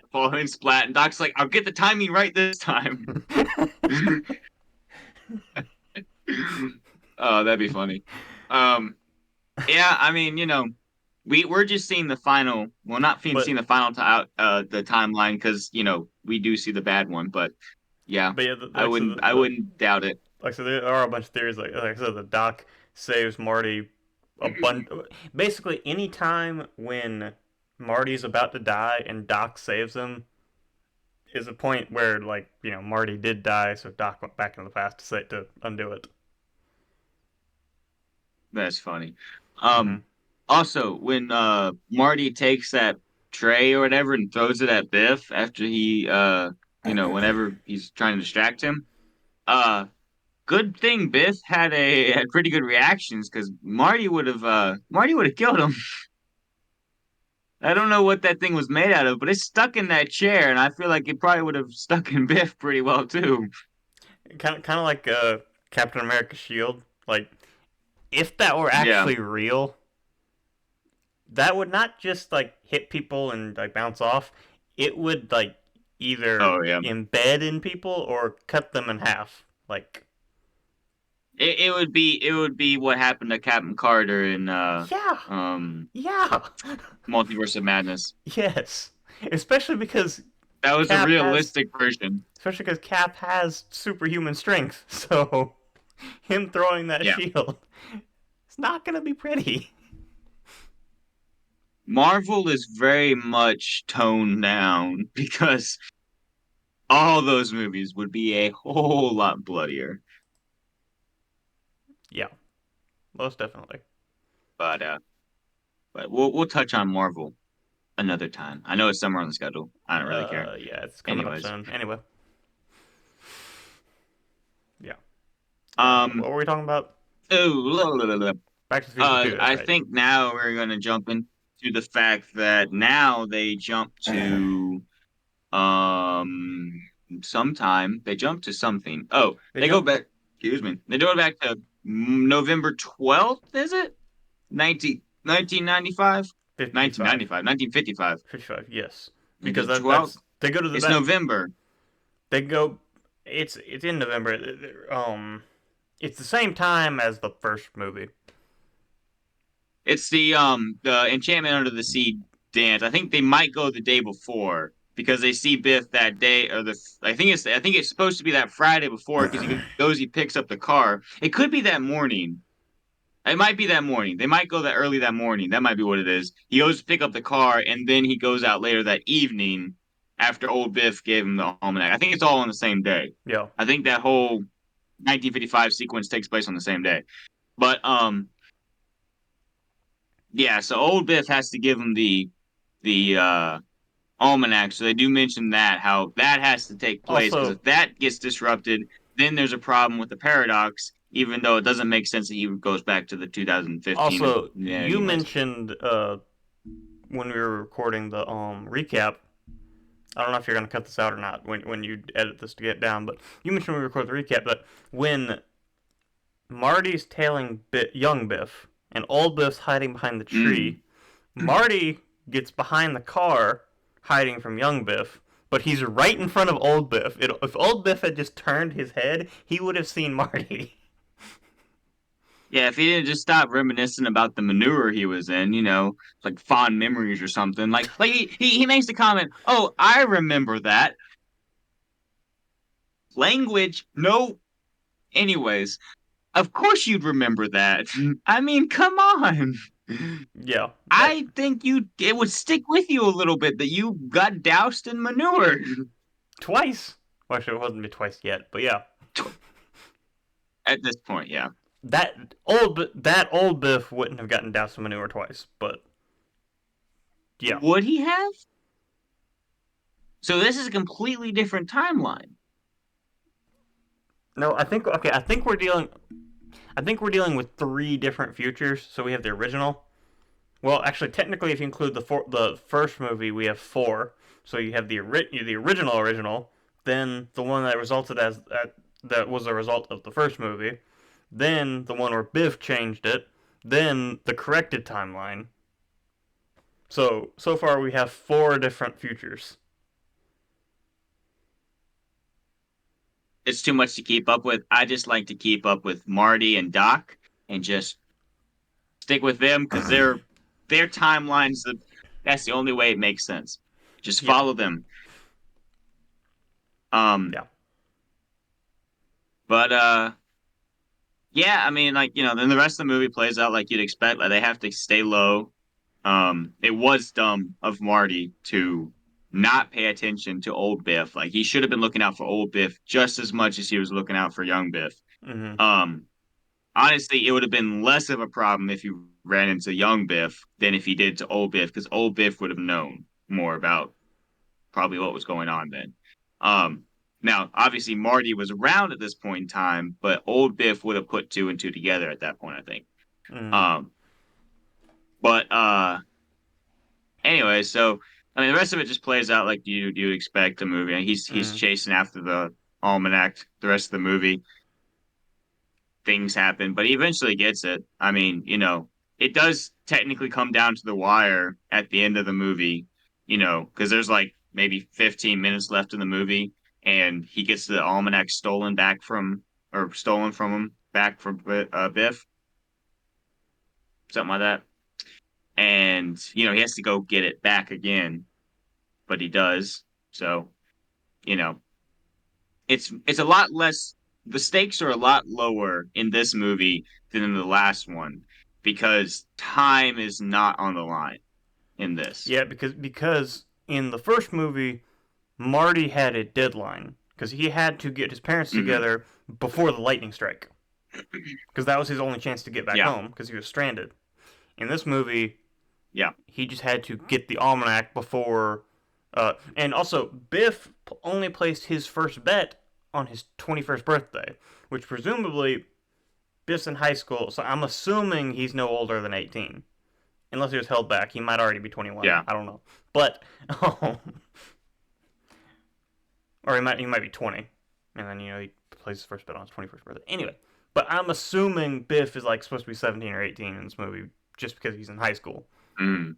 and Doc's like, "I'll get the timing right this time." Oh, that'd be funny. Um, yeah, I mean, we're just seeing the final. Well, not seeing but the final the timeline because we do see the bad one, but yeah, yeah, like so I wouldn't doubt it. like so there are a bunch of theories. Like I said, the Doc saves Marty a bunch. Basically, any time when Marty's about to die and Doc saves him is a point where Marty did die, so Doc went back in the past to undo it. That's funny. Mm-hmm. Um, Also, when Marty takes that tray or whatever and throws it at Biff after whenever he's trying to distract him, uh, good thing Biff had pretty good reactions because Marty would have killed him. I don't know what that thing was made out of, but it's stuck in that chair, and I feel like it probably would have stuck in Biff pretty well too. Kind of like Captain America's shield. Like if that were Yeah. actually real, that would not just like hit people and like bounce off. It would like either Oh yeah. embed in people or cut them in half. Like It would be what happened to Captain Carter in yeah, um yeah, Multiverse of Madness. yes. Especially because That was a Cap has, realistic version. especially because Cap has superhuman strength. So him throwing that Yeah. shield, it's not gonna be pretty. Marvel is very much toned down because all those movies would be a whole lot bloodier. Yeah, most definitely. But we'll touch on Marvel another time. I know it's somewhere on the schedule. I don't really care. Yeah, it's coming up Anyways, soon. Anyway, yeah. What um, were we talking about? oh, Back to the Future 2, that's I right. think now we're gonna jump into the fact that now they jump to um sometime they jump to something. Oh, They they go jump back. Excuse me. They go back to November 12th. Is it 1995? 55. 1995, 1955. 55, yes. The Because 12th. that's they go to the It's back. November. They go. It's in November. It's the same time as the first movie. It's the Enchantment Under the Sea dance. I think they might go the day before because they see Biff that day or the I think it's supposed to be that Friday before because he picks up the car. It could be that morning. It might be that morning. They might go that early that morning. That might be what it is. He goes to pick up the car and then he goes out later that evening after old Biff gave him the almanac. I think it's all on the same day. Yeah. I think that whole 1955 sequence takes place on the same day. But yeah, so old Biff has to give him the almanac. So they do mention that how that has to take place because Also, if that gets disrupted, then there's a problem with the paradox. Even though it doesn't make sense that he goes back to the 2015. Yeah, you anyways. mentioned when we were recording the recap. I don't know if you're gonna cut this out or not when you edit this to get down, but you mentioned when we record the recap that when Marty's tailing young Biff and old Biff's hiding behind the Mm. tree, Marty gets behind the car, hiding from young Biff, but he's right in front of old Biff. If old Biff had just turned his head, he would have seen Marty. Yeah, if he didn't just stop reminiscing about the manure he was in, like fond memories or something. Like he makes the comment, "Oh, I remember that language." No, anyways, of course you'd remember that. I mean, come on. Yeah, that I think it would stick with you a little bit that you got doused in manure. twice. Well, actually, it wasn't twice yet, but yeah, At this point, yeah. that old Biff wouldn't have gotten doused in manure twice, but yeah. Would he have? So this is a completely different timeline. No, I think okay. I think we're dealing with three different futures. So we have the original. Well, actually, technically, if you include the first movie, we have four. So you have the original, then the one that resulted that was a result of the first movie, then the one where Biff changed it, then the corrected timeline. So far we have four different futures. It's too much to keep up with. I just like to keep up with Marty and Doc and just stick with them because their timelines. That's the only way it makes sense. Just Yeah, follow them. Um, yeah. but yeah, I mean, like then the rest of the movie plays out like you'd expect. Like they have to stay low. It was dumb of Marty to not pay attention to old Biff. Like he should have been looking out for old Biff just as much as he was looking out for young Biff. Hmm. Um, Honestly, it would have been less of a problem if you ran into young Biff than if he did to old Biff, because old Biff would have known more about probably what was going on then. Um, Now, obviously, Marty was around at this point in time, but old Biff would have put two and two together at that point, I think. Hmm. Um, but anyway, so I mean, the rest of it just plays out like you expect a movie. And he's Hmm. chasing after the almanac the rest of the movie. Things happen, but he eventually gets it. I mean, it does technically come down to the wire at the end of the movie, because there's like maybe 15 minutes left in the movie, and he gets the almanac stolen from him back from Biff, something like that. And, he has to go get it back again, but he does. So, you know, it's a lot less the stakes are a lot lower in this movie than in the last one because time is not on the line in this. Yeah, because in the first movie, Marty had a deadline because he had to get his parents Hmm. together before the lightning strike because that was his only chance to get back Yeah, home because he was stranded. In this movie, yeah. he just had to get the almanac before. And also, Biff only placed his first bet on his 21st birthday, which presumably Biff's in high school, so I'm assuming he's no older than 18. Unless he was held back, he might already be 21. Yeah. I don't know, but or he might be 20, and then he plays his first bet on his 21st birthday. Anyway, but I'm assuming Biff is like supposed to be 17 or 18 in this movie just because he's in high school. Mm,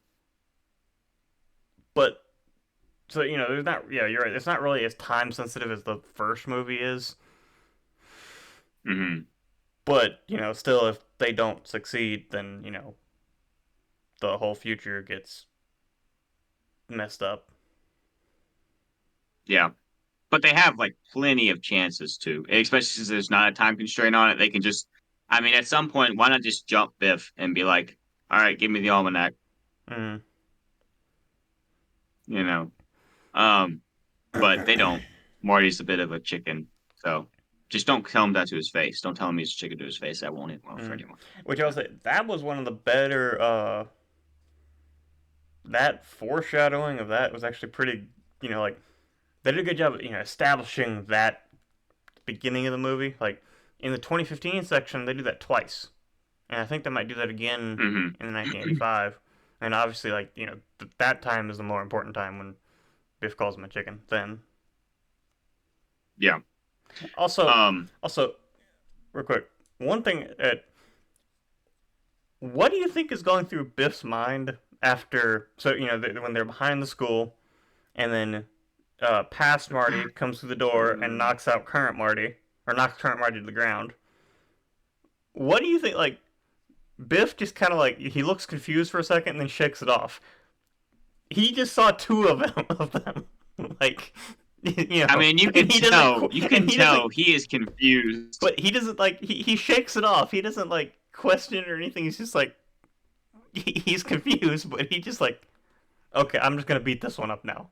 But so there's not. Yeah, you're right. It's not really as time sensitive as the first movie is. hmm. But still, if they don't succeed, then the whole future gets messed up. Yeah. But they have like plenty of chances to, especially since there's not a time constraint on it. They can just, I mean, at some point, why not just jump Biff and be like, all right, give me the almanac, Mm. you know? Um, but they don't. Marty's a bit of a chicken, so just don't tell him that to his face. Don't tell him he's a chicken to his face. That won't end well for Mm. anyone. Which I was say that was one of the better. That foreshadowing of that was actually pretty. Like they did a good job. Establishing that beginning of the movie. Like in the 2015 section, they do that twice, and I think they might do that again Hmm. in the 1985. And obviously, like that time is the more important time when Biff calls him a chicken. Then Yeah. also, Um. also real quick, one thing what do you think is going through Biff's mind after? So when they're behind the school, and then past Marty comes through the door and knocks out current Marty, or knocks current Marty to the ground. what do you think? Like Biff just kind of like he looks confused for a second and then shakes it off. He just saw two of them of them, like I mean, and he doesn't you and can he doesn't tell he is confused. but he doesn't like he shakes it off. He doesn't like question it or anything. He's just like he's confused, but he just like okay, I'm just gonna beat this one up now.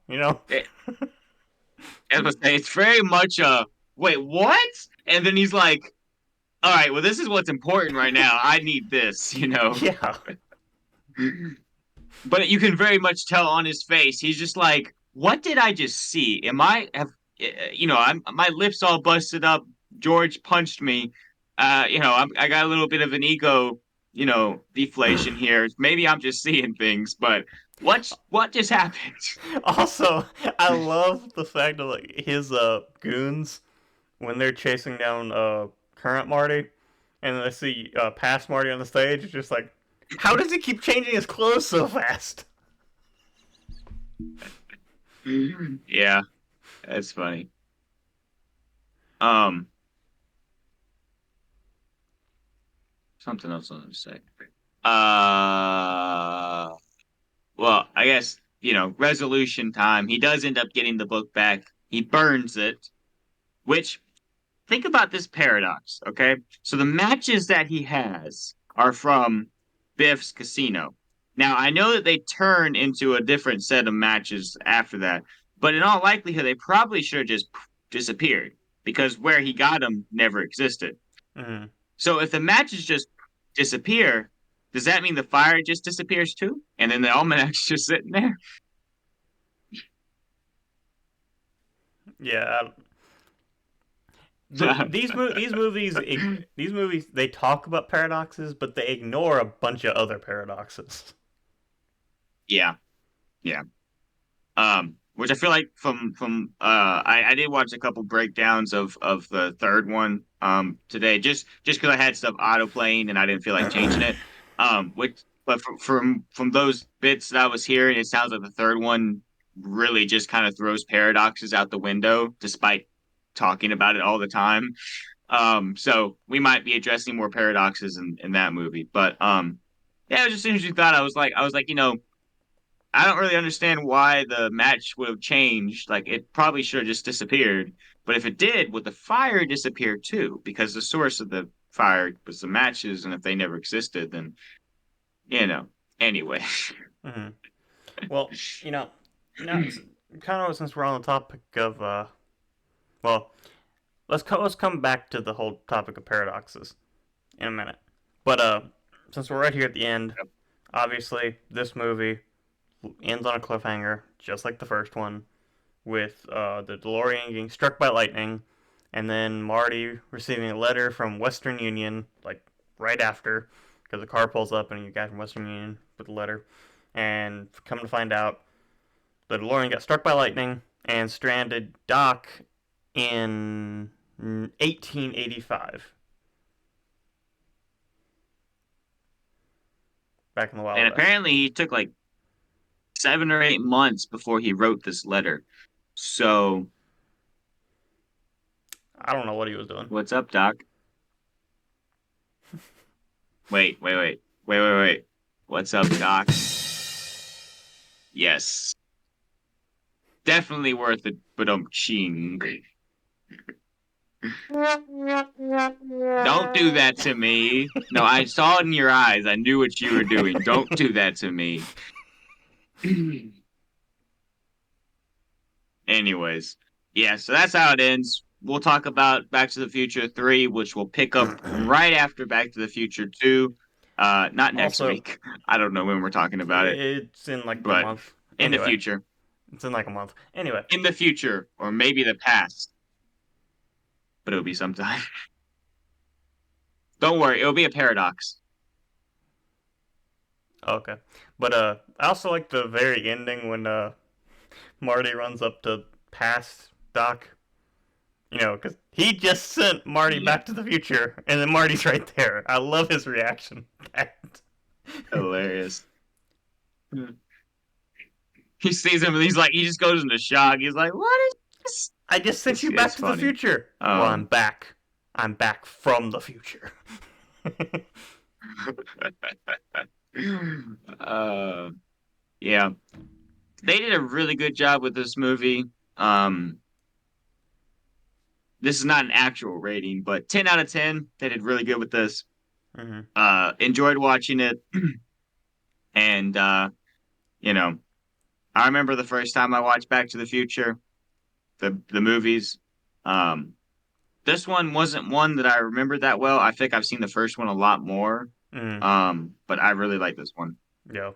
As I say, it's very much a wait, what? And then he's like, all right, well, this is what's important right now. I need this, you know. Yeah. But you can very much tell on his face. He's just like, what did I just see? Am I have you know, I'm my lips all busted up. George punched me. I got a little bit of an ego, deflation here. Maybe I'm just seeing things, but what just happened? Also, I love the fact of like his goons when they're chasing down current Marty, and they see past Marty on the stage. It's just like, how does he keep changing his clothes so fast? Yeah, that's funny. Um, Something else I was gonna say. Uh, well, I guess, resolution time. He does end up getting the book back. He burns it, which think about this paradox, okay? So the matches that he has are from Biff's casino. Now, I know that they turn into a different set of matches after that, but in all likelihood, they probably should have just disappeared because where he got them never existed. Mm-hmm. So if the matches just disappear, does that mean the fire just disappears too? And then the almanac's just sitting there? Yeah, these movies they talk about paradoxes, but they ignore a bunch of other paradoxes. Yeah, yeah. Which I feel like I did watch a couple breakdowns of the third one today just because I had stuff auto playing and I didn't feel like changing it. Which but from those bits that I was hearing, it sounds like the third one really just kind of throws paradoxes out the window, despite talking about it all the time. So we might be addressing more paradoxes in that movie, but yeah, it was just an interesting thought. I was like, I don't really understand why the match would have changed. Like it probably should have just disappeared. But if it did, would the fire disappear too? Because the source of the fire was the matches, and if they never existed, then you know. Anyway, Mm-hmm. Well, kind of since we're on the topic of well, let's come back to the whole topic of paradoxes in a minute. But since we're right here at the end, obviously this movie ends on a cliffhanger, just like the first one, with the DeLorean getting struck by lightning, and then Marty receiving a letter from Western Union, like right after, because the car pulls up and you guy from Western Union with the letter, and come to find out, the DeLorean got struck by lightning and stranded Doc in 1885, back in the Wild and West. apparently he took like 7 or 8 months before he wrote this letter. So I don't know what he was doing. what's up, Doc? Wait. What's up, Doc? Yes, definitely worth it, but ching. Don't do that to me. No, I saw it in your eyes. I knew what you were doing. Don't do that to me. Anyways, yeah, so that's how it ends. We'll talk about Back to the Future 3, which will pick up right after Back to the Future 2. Not next Also, week. I don't know when we're talking about it, it's in like a but month. in the Anyway, future. it's in like a month. Anyway, In the future, or maybe the past, but it'll be sometime. Don't worry, it'll be a paradox. okay. But I also like the very ending when Marty runs up to past Doc. Because he just sent Marty Yeah, back to the future, and then Marty's right there. I love his reaction. hilarious. He sees him and he's like, he just goes into shock. He's like, "What is this?" I just sent you back It's to the funny. future. Well, I'm Um, back. I'm back from the future. uh, yeah, they did a really good job with this movie. Um, this is not an actual rating, but 10 out of 10. They did really good with this. Hmm. Enjoyed watching it, and you know, I remember the first time I watched Back to the Future, the movies. Um, this one wasn't one that I remember that well. I think I've seen the first one a lot more. Hmm. But I really like this one. Yeah.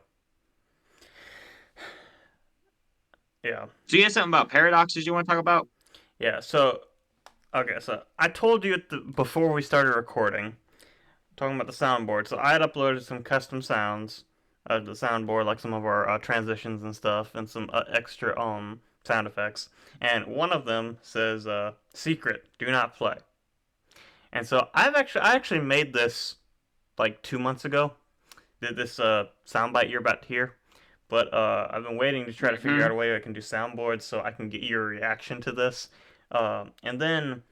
Yeah. So you have something about paradoxes you want to talk about? Yeah. So okay. So I told you before we started recording, talking about the soundboard. So I had uploaded some custom sounds to the soundboard, like some of our transitions and stuff, and some extra sound effects. And one of them says "secret, do not play." And so I actually made this like 2 months ago. Did this soundbite you're about to hear, but I've been waiting to try to figure out Hmm. a way I can do soundboards so I can get your reaction to this. And then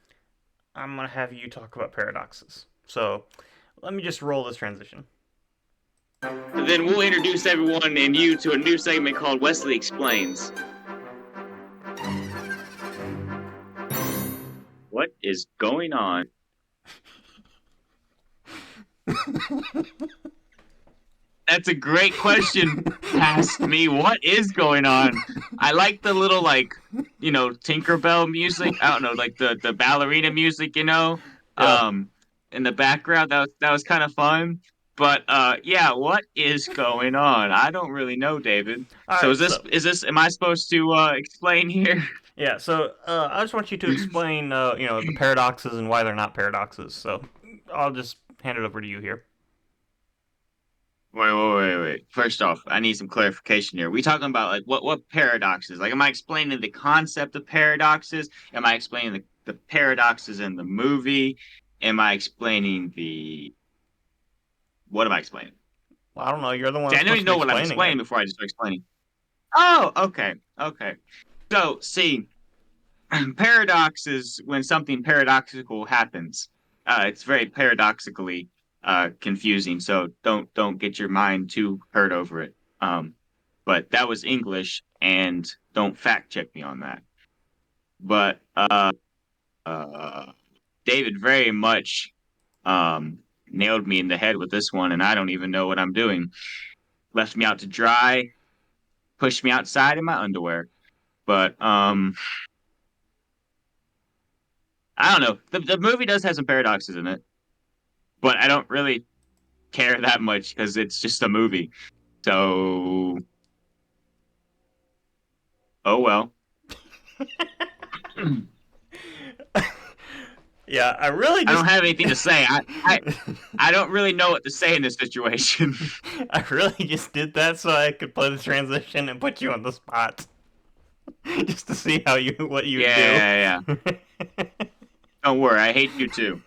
I'm gonna have you talk about paradoxes. So let me just roll this transition. Then we'll introduce everyone and you to a new segment called Wesley Explains. What is going on? That's a great question. Past me, what is going on? I like the little Tinkerbell music. I don't know, like the ballerina music, Yeah. um, in the background. That was kind of fun. But yeah, what is going on? I don't really know, David. All So right. is this am I supposed to explain here? Yeah. So I just want you to explain, the paradoxes and why they're not paradoxes. So I'll just hand it over to you here. Wait. First off, I need some clarification here. We talking about like what paradoxes? Like, am I explaining the concept of paradoxes? Am I explaining the paradoxes in the movie? Am I explaining the what am I explaining? Well, I don't know. You're the one See, that's I know supposed you to be know what I'm explaining explaining it. before I just start explaining. Oh, okay. So, see, paradox is when something paradoxical happens. It's very paradoxically confusing, so don't get your mind too hurt over it. But that was English, and don't fact check me on that. But uh, David very much nailed me in the head with this one, and I don't even know what I'm doing. Left me out to dry, pushed me outside in my underwear. But I don't know. The movie does have some paradoxes in it, but I don't really care that much because it's just a movie. So, oh well. Yeah, I really I don't just. have anything to say. I don't really know what to say in this situation. I really just did that so I could play the transition and put you on the spot, just to see what you would do. Yeah. Don't worry, I hate you too.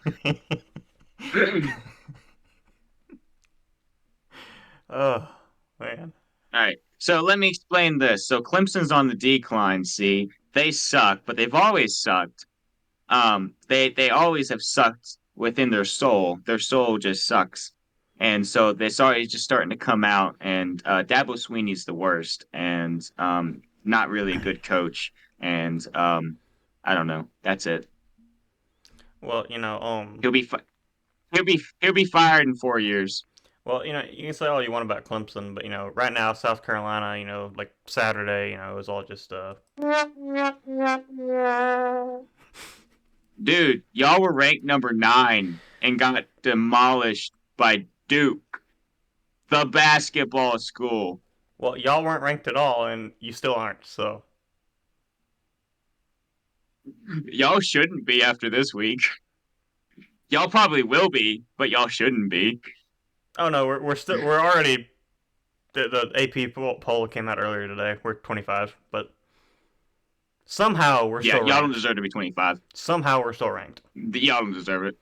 All Oh man. right. So let me explain this. So Clemson's on the decline, see. They suck, but they've always sucked. They always have sucked within their soul. Their soul just sucks. And so it's just starting to come out, and Dabo Sweeney's the worst, and not really a good coach. And I don't know. That's it. Well, He'll be fi- he'll be fired in 4 years. you can say all you want about Clemson, but right now South Carolina, like Saturday, it was all just Dude, y'all were ranked number 9 and got demolished by Duke, the basketball school. well, y'all weren't ranked at all, and you still aren't. So, Y'all shouldn't be after this week. Y'all probably will be, but y'all shouldn't be. oh no, we're already the AP poll came out earlier today. We're 25, but somehow we're Yeah, still y'all don't ranked. deserve to be 25. Somehow we're still ranked. Y'all don't deserve it.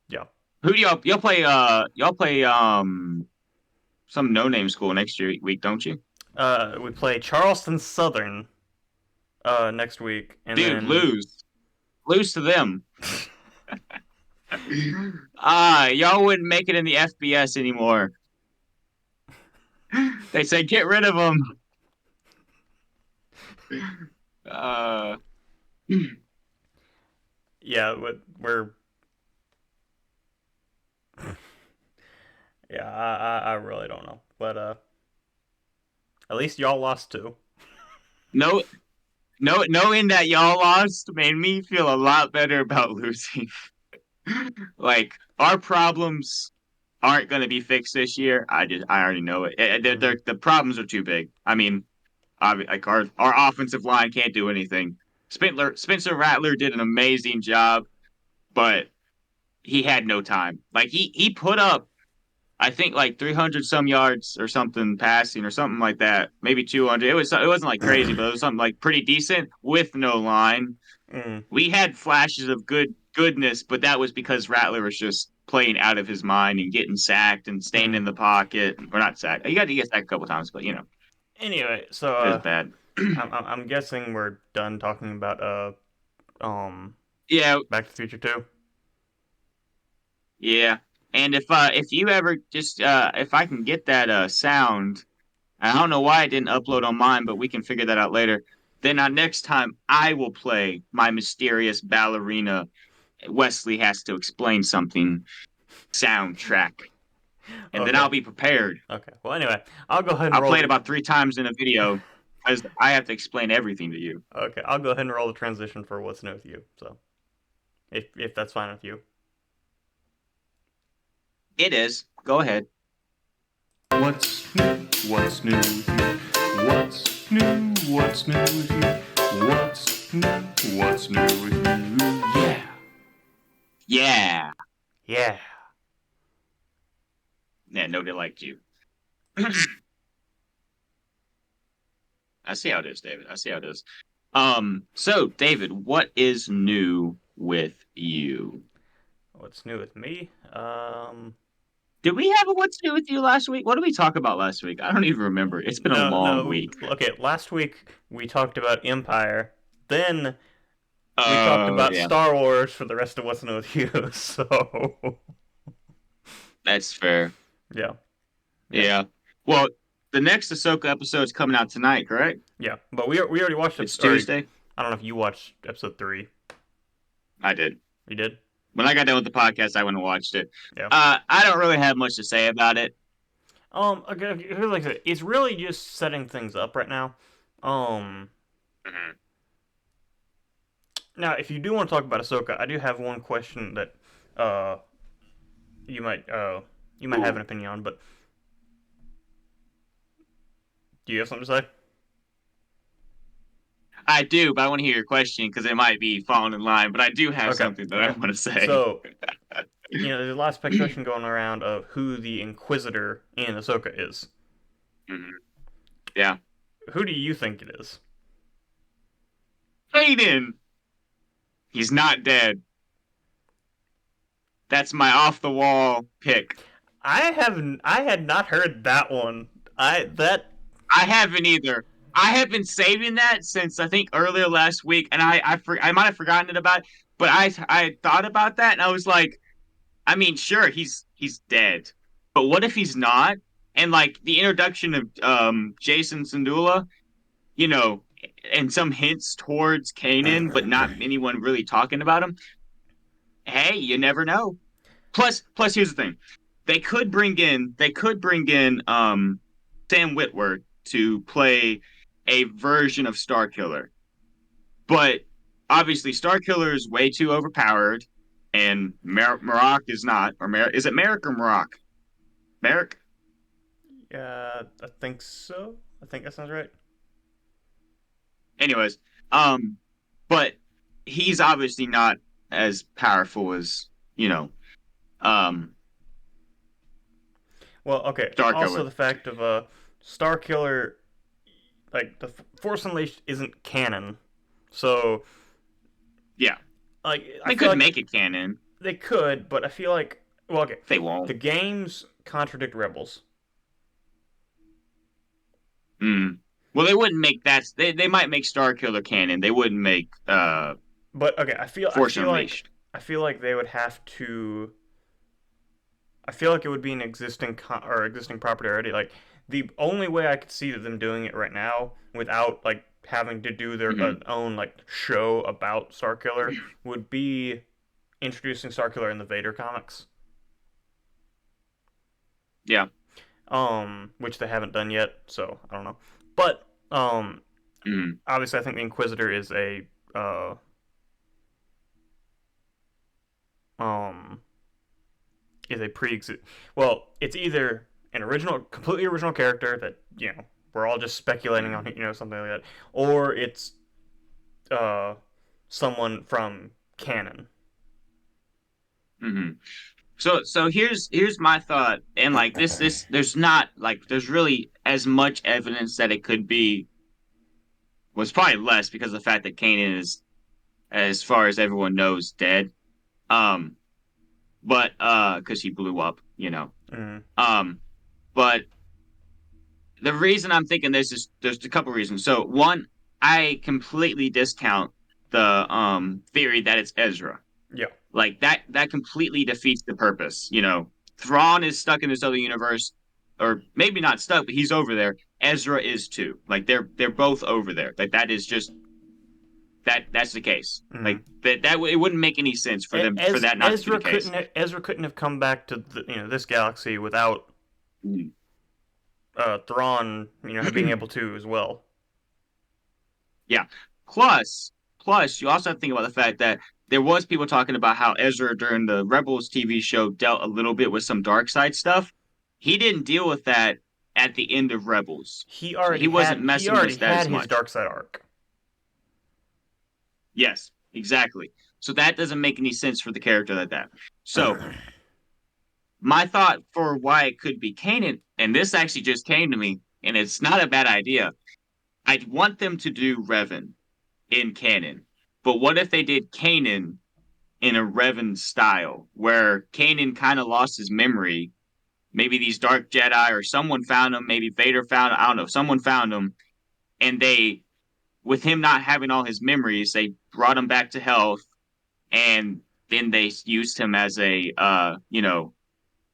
Yeah. Who do y'all play some no name school next year week, don't you? We play Charleston Southern next week, and Dude, then lose. Lose to them. Y'all wouldn't make it in the FBS anymore. They said get rid of them. Uh, Yeah, we're yeah. I really don't know, but at least y'all lost two. no, no, knowing that y'all lost made me feel a lot better about losing. Like our problems aren't going to be fixed this year. I already know it. Hmm. The problems are too big. I mean, like our offensive line can't do anything. Spencer Rattler did an amazing job, but he had no time. Like he put up I think like 300 some yards or something passing or something like that. Maybe 200. It wasn't like crazy, but it was something like pretty decent with no line. Mm, We had flashes of goodness, but that was because Rattler was just playing out of his mind and getting sacked and staying mm. in the pocket. Or not sacked. You got to get sacked a couple times, but Anyway, so it was bad. I'm guessing we're done talking about um Yeah, Back to the Future 2. yeah. And if you ever just if I can get that sound, I don't know why I didn't upload on mine, but we can figure that out later. Then next time I will play my mysterious ballerina. Wesley has to explain something soundtrack, and then Okay. I'll be prepared. Okay. Well, anyway, I'll go ahead and I'll roll play it the. about 3 times in a video because I have to explain everything to you. Okay, I'll go ahead and roll the transition for what's new with you. So, if that's fine with you. It is. Go ahead. What's new? What's new with you? What's new? What's new with you? What's new? What's new with you? Yeah. Yeah. Yeah. Yeah, nobody liked you. I see how it is, David. I see how it is. So David, what is new with you? What's new with me? Did we have a what's new with you last week? What did we talk about last week? I don't even remember. It's been a No, long no. week. Okay, last week we talked about Empire. Then we talked about Yeah, Star Wars for the rest of what's new with you. So, that's fair. yeah, yeah, Yeah. Well, the next Ahsoka episode is coming out tonight, correct? yeah. But we already watched It's episode. Or Tuesday. I don't know if you watched episode 3. I did. You did? When I got done with the podcast, I went and watched it. Yeah. I don't really have much to say about it. Okay, here's like I said, it's really just setting things up right now. Um, Mhm. Now if you do want to talk about Ahsoka, I do have one question that uh you might uh you might have an Ooh, opinion on, but do you have something to say? I do, but I want to hear your question because it might be falling in line. But I do have Okay, something that I okay. want to say. So there's a lot of speculation going around of who the Inquisitor in Ahsoka is. Mhm. Yeah, Who do you think it is? Hayden. He's not dead. That's my off the wall pick. I had not heard that one. I that I haven't either. I have been saving that since I think earlier last week, and I might have forgotten it about, but I thought about that, and I was like, I mean, sure, he's dead, but what if he's not? And like the introduction of Jason Sandula, you know, and some hints towards Kanan, but not anyone really talking about him. Hey, you never know. Plus, here's the thing: they could bring in Sam Witwer to play a version of Starkiller, but obviously Starkiller is way too overpowered, and Marok is not. Is it Merrick or Marok? Merrick. I think so. I think that sounds right. Anyways, um, but he's obviously not as powerful as you know, um, Well, okay. Also, Starkiller. the fact of Star Killer, like the Force Unleashed, isn't canon, so Yeah, I they feel could like make it canon. they could, but I feel like well, okay, They the won't. games contradict Rebels, Mm. Well, they wouldn't make that. They might make Starkiller canon. They wouldn't make but okay, I Force feel like Unleashed. I feel like they would have to. I feel like it would be an existing property already. Like the only way I could see them doing it right now without like having to do their Hmm. own like show about Starkiller would be introducing Starkiller in the Vader comics. Yeah. Which they haven't done yet, so I don't know. But Hmm. obviously, I think the Inquisitor uh, um, is a pre well, it's either an original, completely original character that we're all just speculating on, something like that, or it's uh someone from canon. Hmm. So here's my thought, and like this there's not like there's really as much evidence that it could be was probably less because of the fact that Kanan is, as far as everyone knows, dead. Um, but because he blew up, you know. Mm, Um, but the reason I'm thinking this is there's a couple reasons. So one, I completely discount the theory that it's Ezra. yeah. Like that completely defeats the purpose. You know, Thrawn is stuck in this other universe, or maybe not stuck, but he's over there. Ezra is too. Like they're both over there. Like that is just that's the case. Mm. Like that it wouldn't make any sense for them for that not to be the case. Ezra couldn't have come back to this galaxy without Mhm. Thrawn being able to as well. Yeah. Plus, plus, you also have to think about the fact that there was people talking about how Ezra during the Rebels TV show dealt a little bit with some dark side stuff. He didn't deal with that at the end of Rebels. So he wasn't He messing already with that had as his much. dark side arc. Yes, exactly. So that doesn't make any sense for the character like that. So my thought for why it could be Kanan, and this actually just came to me, and it's not a bad idea. I'd want them to do Revan in canon. But what if they did Kanan in a Revan style, where Kanan kind of lost his memory? Maybe these Dark Jedi or someone found him, maybe Vader found him, I don't know, someone found him, and they, with him not having all his memories, they brought him back to health, and then they used him as an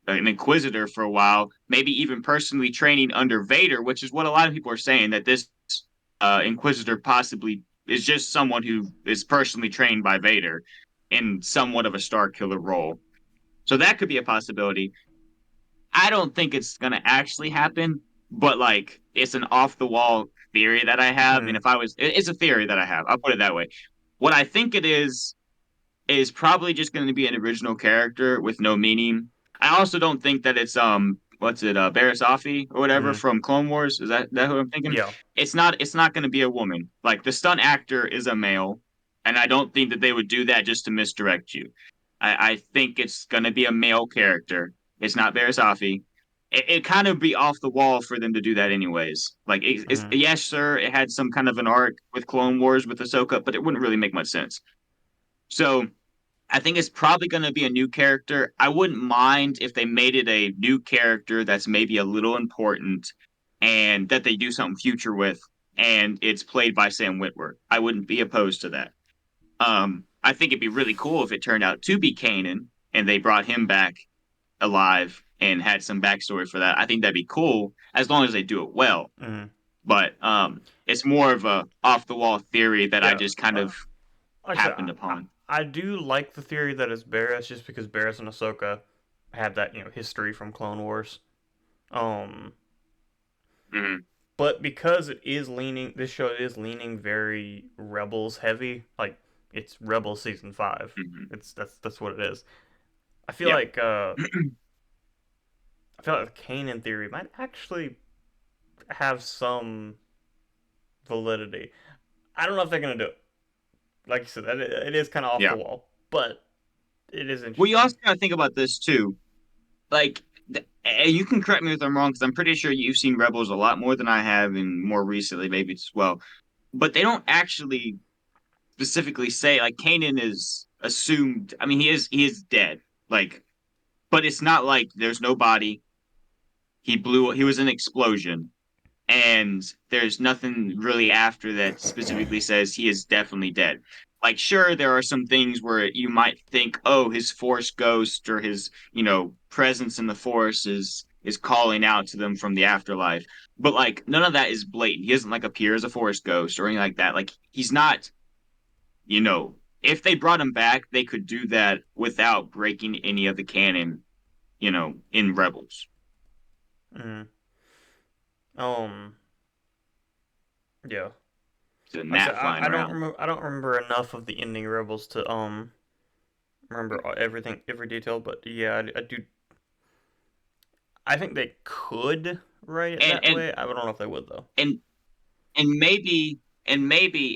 inquisitor for a while, maybe even personally training under Vader, which is what a lot of people are saying that this inquisitor possibly is just someone who is personally trained by Vader in somewhat of a Star Killer role. So that could be a possibility. I don't think it's going to actually happen, but like it's an off the wall theory that I have. And Mm, if I was, it's a theory that I have. I'll put it that way. What I think it is probably just going to be an original character with no meaning. I also don't think that it's what's it Barris Offee or whatever mm, from Clone Wars. Is that who I'm thinking? yeah. It's not going to be a woman. Like the stunt actor is a male, and I don't think that they would do that just to misdirect you. I think it's going to be a male character. It's not Barris Offee. It kind of be off the wall for them to do that anyways. Like Mm, yes, sir, it had some kind of an arc with Clone Wars with Ahsoka, but it wouldn't really make much sense. So I think it's probably going to be a new character. I wouldn't mind if they made it a new character that's maybe a little important and that they do something future with, and it's played by Sam Witwer. I wouldn't be opposed to that. I think it'd be really cool if it turned out to be Kanan and they brought him back alive and had some backstory for that. I think that'd be cool as long as they do it well. mm. But it's more of a off the wall theory that I Yeah. just kind Uh, of like I said, happened upon. I do like the theory that it's Barris just because Barris and Ahsoka have that history from Clone Wars. Um, Hmm. but because this show is leaning very Rebels heavy. Like it's Rebels season 5. Hmm. That's what it is. I feel Yeah. like the Kanan theory might actually have some validity. I don't know if they're gonna do it. Like you said, it is kind of off the Yeah. wall, but it is Well, you also interesting. got to think about this too. Like, and you can correct me if I'm wrong, because I'm pretty sure you've seen Rebels a lot more than I have, and more recently, maybe as well. But they don't actually specifically say like Kanan is assumed. I mean, he is dead. Like, but it's not like there's no body. He blew. He was an explosion, and there's nothing really after that specifically says he is definitely dead. like sure there are some things where you might think, oh, his force ghost or his, presence in the force is calling out to them from the afterlife. But like none of that is blatant. He doesn't like appear as a force ghost or anything like that. Like he's not, if they brought him back, they could do that without breaking any of the canon, in Rebels. Mm. Um. Yeah. So Like I said, Nat flying around. I don't remember enough of the ending Rebels to remember everything, every detail. But yeah, I do. I think they could write it And that and way. I don't know if they would though. and and maybe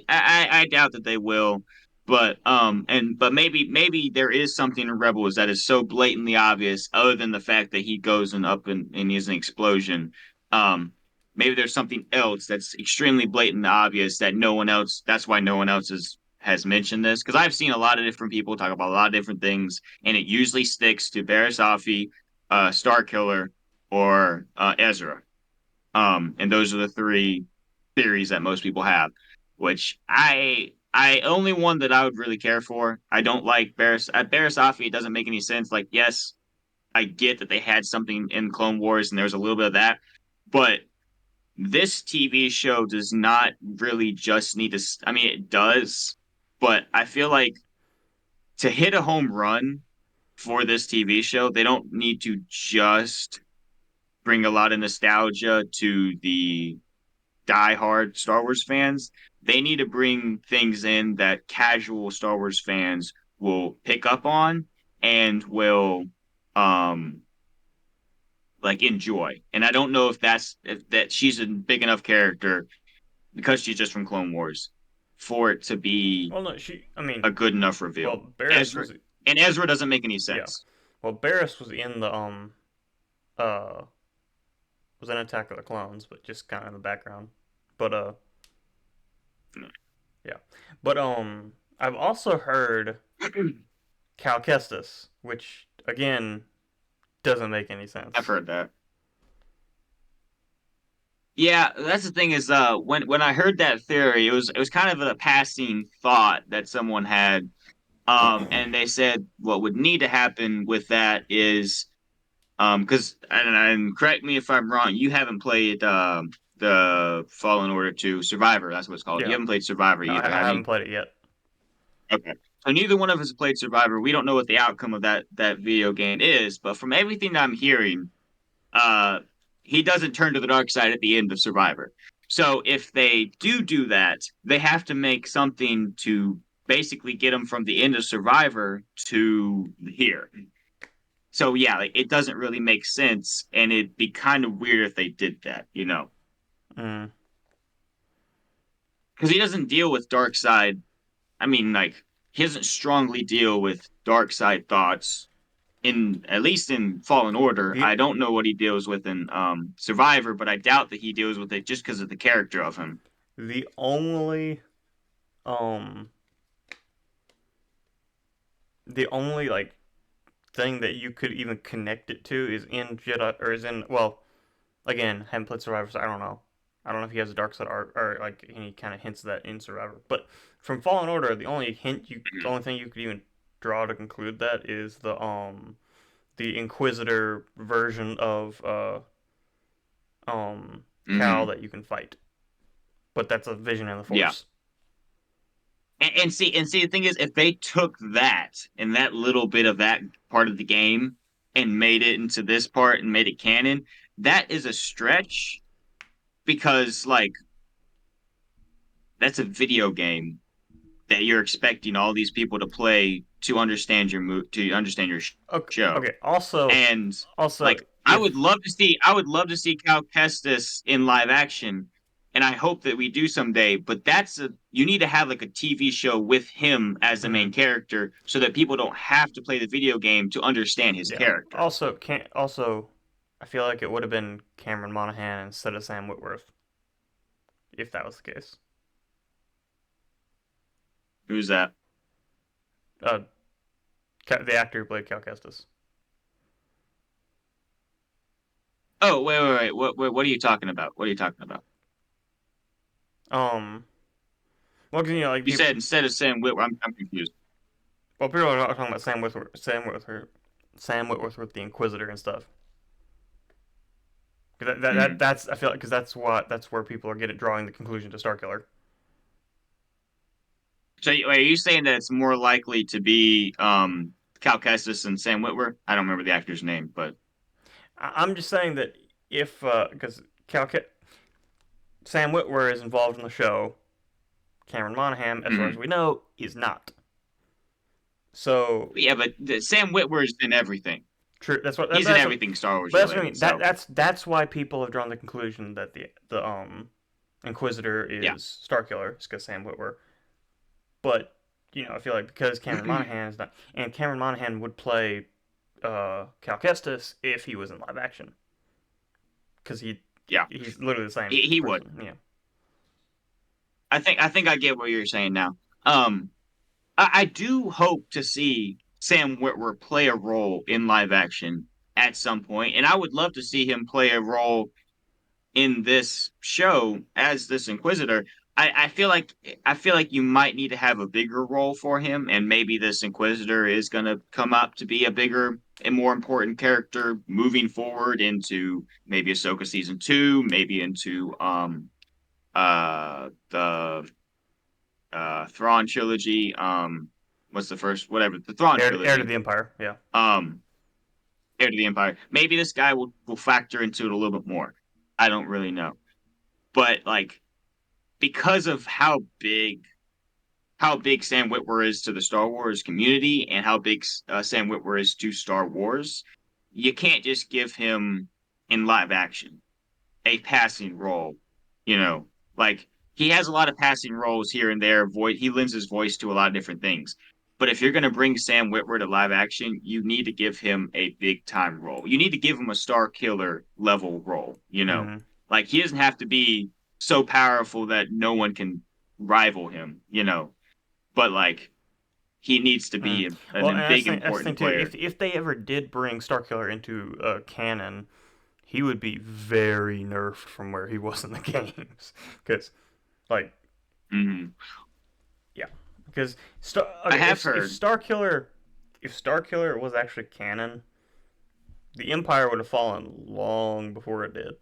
I doubt that they will, but maybe there is something in Rebels that is so blatantly obvious, other than the fact that he goes and up and he's an explosion. Um, Maybe there's something else that's extremely blatant and obvious that no one else. That's why no one else has mentioned this, because I've seen a lot of different people talk about a lot of different things, and it usually sticks to Barisafi, Star Killer, or Ezra. And those are the three theories that most people have, which I only one that I would really care for. I don't like Barisafi. It doesn't make any sense. Like, yes, I get that they had something in Clone Wars and there's a little bit of that, but this TV show does not really just need to. I mean, it does, but I feel like to hit a home run for this TV show, they don't need to just bring a lot of nostalgia to the diehard Star Wars fans. They need to bring things in that casual Star Wars fans will pick up on and will um like enjoy. And I don't know if that she's a big enough character because she's just from Clone Wars for it to be Well, no, she. I mean, a good enough reveal. well, Barris Ezra was. and Ezra doesn't make any Yeah. sense. Well, Barris was in the uh was in Attack of the Clones, but just kind of in the background. But yeah. But I've also heard Cal Kestis, which again doesn't make any I've sense. heard that. Yeah, that's the thing is when I heard that theory, it was kind of a passing thought that someone had. And they said what would need to happen with that is because and correct me if I'm wrong, you haven't played the Fallen Order 2 Survivor, that's what it's called. You Yeah. haven't played Survivor No, either, I have you? haven't played it yet. Okay. So neither one of us has played Survivor. We don't know what the outcome of that video game is, but from everything I'm hearing, uh, he doesn't turn to the dark side at the end of Survivor. So if they do that, they have to make something to basically get him from the end of Survivor to here. So yeah, like, it doesn't really make sense, and it'd be kind of weird if they did that, Mm. because he doesn't deal with dark side. I mean, like he doesn't strongly deal with dark side thoughts in at least in Fallen Order. The I don't know what he deals with in Survivor, but I doubt that he deals with it just because of the character of him. the only um the only like thing that you could even connect it to is in Jedi or is in well again haven't played Survivor so I don't know. I don't know if he has a dark side art or like any kind of hints of that in Survivor. But from Fallen Order, the only thing you could even draw to conclude that is the Inquisitor version of Cal Mm-hmm. that you can fight. But that's a vision in the Yeah, Force. and see, the thing is, if they took that and that little bit of that part of the game and made it into this part and made it canon, that is a stretch because like that's a video game that you're expecting all these people to play to understand to understand your Okay. show. Okay. Also, And also like if I would love to see Cal Kestis in live action, and I hope that we do someday. But you need to have like a TV show with him as the mm, main character, so that people don't have to play the video game to understand his yeah. character. Also, I feel like it would have been Cameron Monaghan instead of Sam Whitworth if that was the case. Who's that? Uh, the actor who played Cal Kestis. Oh, wait. What are you talking about? What are you talking about? Um, Well, 'cause, like You people, said instead of Sam Witwer. I'm confused. well, people are not talking about Sam Witwer with the Inquisitor and stuff. 'Cause Mm. that's I feel like because that's where people are getting drawing the conclusion to Starkiller. So are you saying that it's more likely to be Cal Kestis and Sam Witwer? I don't remember the actor's name, but I'm just saying that if because Sam Witwer is involved in the show, Cameron Monaghan, as far as mhm. we know, is not. So Yeah, but Sam Witwer's in everything. true. He's in everything Star Wars But that's what I related. mean. So That's why people have drawn the conclusion that the Inquisitor yeah, is Starkiller, it's because Sam Witwer. But I feel like because Cameron Monaghan is not, and Cameron Monaghan would play Cal Kestis if he was in live action, because yeah, he's literally the same he would. person. Yeah. I think I get what you're saying now. Um, I do hope to see Sam Witwer play a role in live action at some point, and I would love to see him play a role in this show as this Inquisitor. I feel like you might need to have a bigger role for him, and maybe this Inquisitor is going to come up to be a bigger and more important character moving forward into maybe Ahsoka season 2, maybe into the Thrawn trilogy. What's the first? Whatever, the Thrawn Heir to trilogy. the Empire. Yeah. Um, Heir to the Empire. Maybe this guy will factor into it a little bit more. I don't really know, but like because of how big Sam Witwer is to the Star Wars community and how big Sam Witwer is to Star Wars, you can't just give him in live action a passing role. You know, like he has a lot of passing roles here and there. He lends his voice to a lot of different things. But if you're going to bring Sam Witwer to live action, you need to give him a big time role. You need to give him a Star Killer level role. Hmm. Like he doesn't have to be so powerful that no one can rival him. But like he needs to Mm. be Well, a and big that's the thing important too. player. If they ever did bring Starkiller into canon, he would be very nerfed from where he was in the games. Because like Hmm. yeah, because I okay, have if heard. Starkiller was actually canon, the Empire would have fallen long before it did.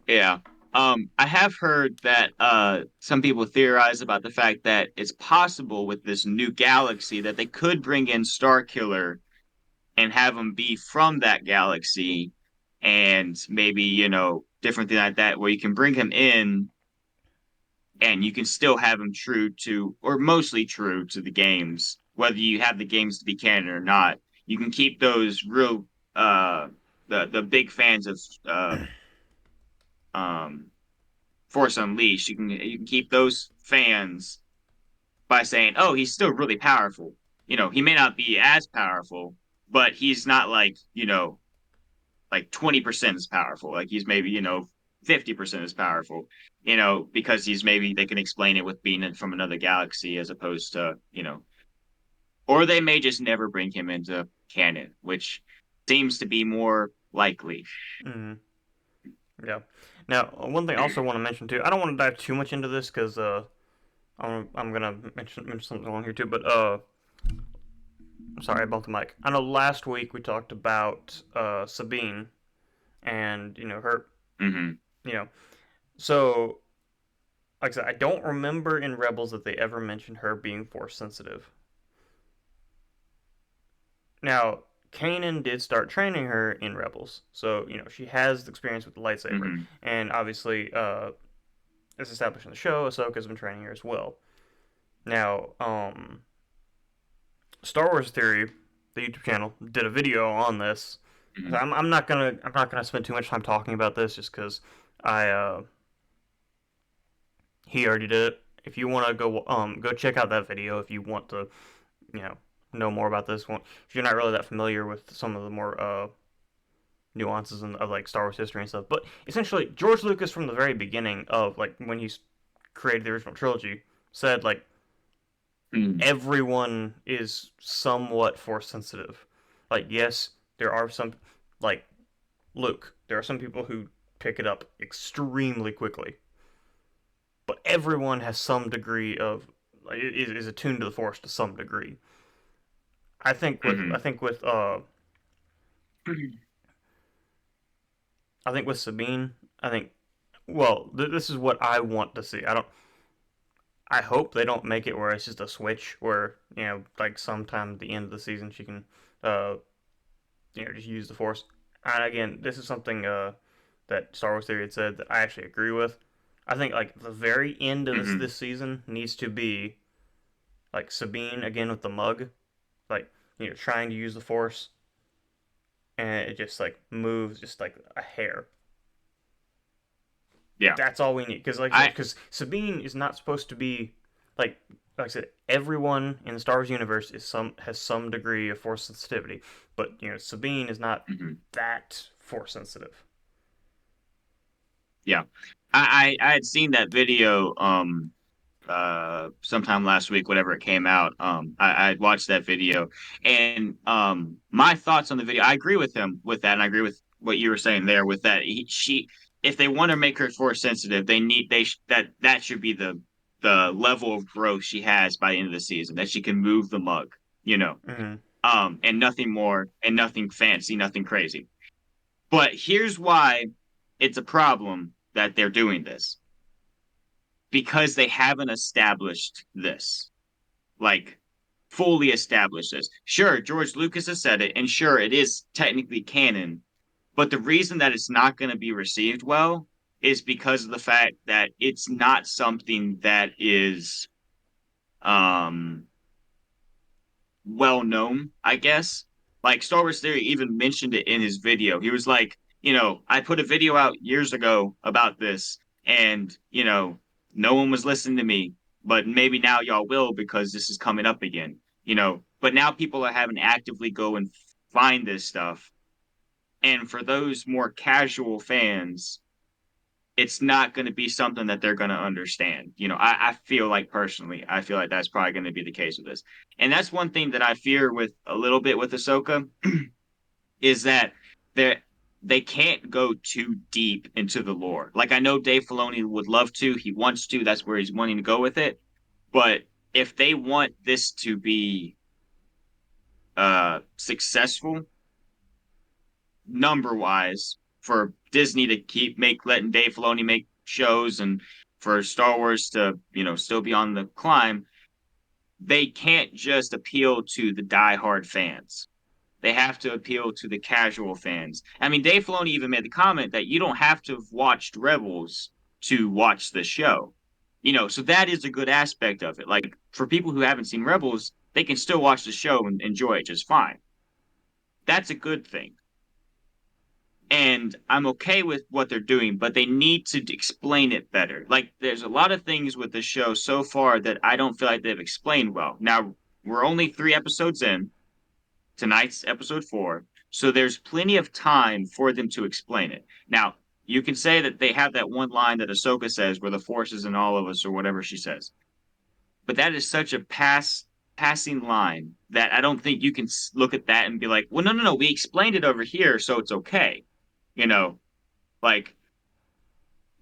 Yeah. I have heard that some people theorize about the fact that it's possible with this new galaxy that they could bring in Starkiller and have him be from that galaxy and maybe, different thing like that, where you can bring him in and you can still have him true to, or mostly true to the games, whether you have the games to be canon or not. You can keep those real, uh, the big fans of um, Force Unleashed. You can keep those fans by saying, "Oh, he's still really powerful." He may not be as powerful, but he's not like 20% as powerful. Like he's maybe 50% as powerful. Because he's maybe they can explain it with being from another galaxy as opposed to or they may just never bring him into canon, which seems to be more likely. Mm, yeah. Now, one thing I also want to mention too. I don't want to dive too much into this because I'm gonna mention something along here too. But sorry, I bumped the mic. I know last week we talked about Sabine and her. Hmm. You know, so like I said, I don't remember in Rebels that they ever mentioned her being force sensitive. Now, Kanan did start training her in Rebels, so she has the experience with the lightsaber, Hmm. and obviously, as established in the show, Ahsoka's been training her as well. Now, Star Wars Theory, the YouTube channel, did a video on this. Hmm. I'm not gonna spend too much time talking about this just because I he already did it. If you want to go check out that video if you want to you know know more about this one. If you're not really that familiar with some of the more nuances of like Star Wars history and stuff, but essentially George Lucas from the very beginning of like when he created the original trilogy said like Hmm. everyone is somewhat force sensitive. Like yes, there are some like Luke. There are some people who pick it up extremely quickly. but everyone has some degree of like is attuned to the Force to some degree. I Hmm. think with I think with Sabine, I think this is what I want to see. I hope they don't make it where it's just a switch where, like sometime at the end of the season she can uh just use the Force. And again, this is something that Star Wars Theory had said that I actually agree with. I think like the very end of Hmm. this season needs to be like Sabine again with the mug, like trying to use the Force, and it just like moves just like a hair. Yeah. That's all we need because, like I said, I. because Sabine is not supposed to be like I said. Everyone in the Star Wars universe is some has some degree of Force sensitivity, but Sabine is not Mhm. that Force sensitive. Yeah. I had seen that video sometime last week, whatever it came out. I watched that video, and my thoughts on the video, I agree with him with that, and I agree with what you were saying there with that. She, if they want to make her force sensitive, that should be the level of growth she has by the end of the season, that she can move the mug, you know, Mm-hmm. and nothing more, and nothing fancy, nothing crazy. But here's why it's a problem that they're doing this, because they haven't established this, like fully established this. Sure, George Lucas has said it, and sure, it is technically canon. But the reason that it's not going to be received well is because of the fact that it's not something that is um well known, I guess. Like Star Wars Theory even mentioned it in his video. He was like, I put a video out years ago about this, and no one was listening to me, but maybe now y'all will because this is coming up again. But now people are having to actively go and find this stuff. And for those more casual fans, it's not going to be something that they're going to understand. I feel like personally, I feel like that's probably going to be the case with this. And that's one thing that I fear with a little bit with Ahsoka is that they they can't go too deep into the lore. Like I know Dave Filoni would love to, he wants to, that's where he's wanting to go with it. But if they want this to be successful number wise for Disney to keep make letting Dave Filoni make shows and for Star Wars to still be on the climb, they can't just appeal to the diehard fans. They have to appeal to the casual fans. I mean, Dave Filoni even made the comment that you don't have to have watched Rebels to watch the show. So that is a good aspect of it. Like for people who haven't seen Rebels, they can still watch the show and enjoy it just fine. That's a good thing. And I'm okay with what they're doing, but they need to explain it better. Like, there's a lot of things with the show so far that I don't feel like they've explained well. Now, we're only 3 episodes in. Tonight's episode 4. So there's plenty of time for them to explain it. Now, you can say that they have that one line that Ahsoka says where the force is in all of us or whatever she says. But that is such a passing line that I don't think you can look at that and be like, well, no, no, no, we explained it over here, so it's okay. You know, like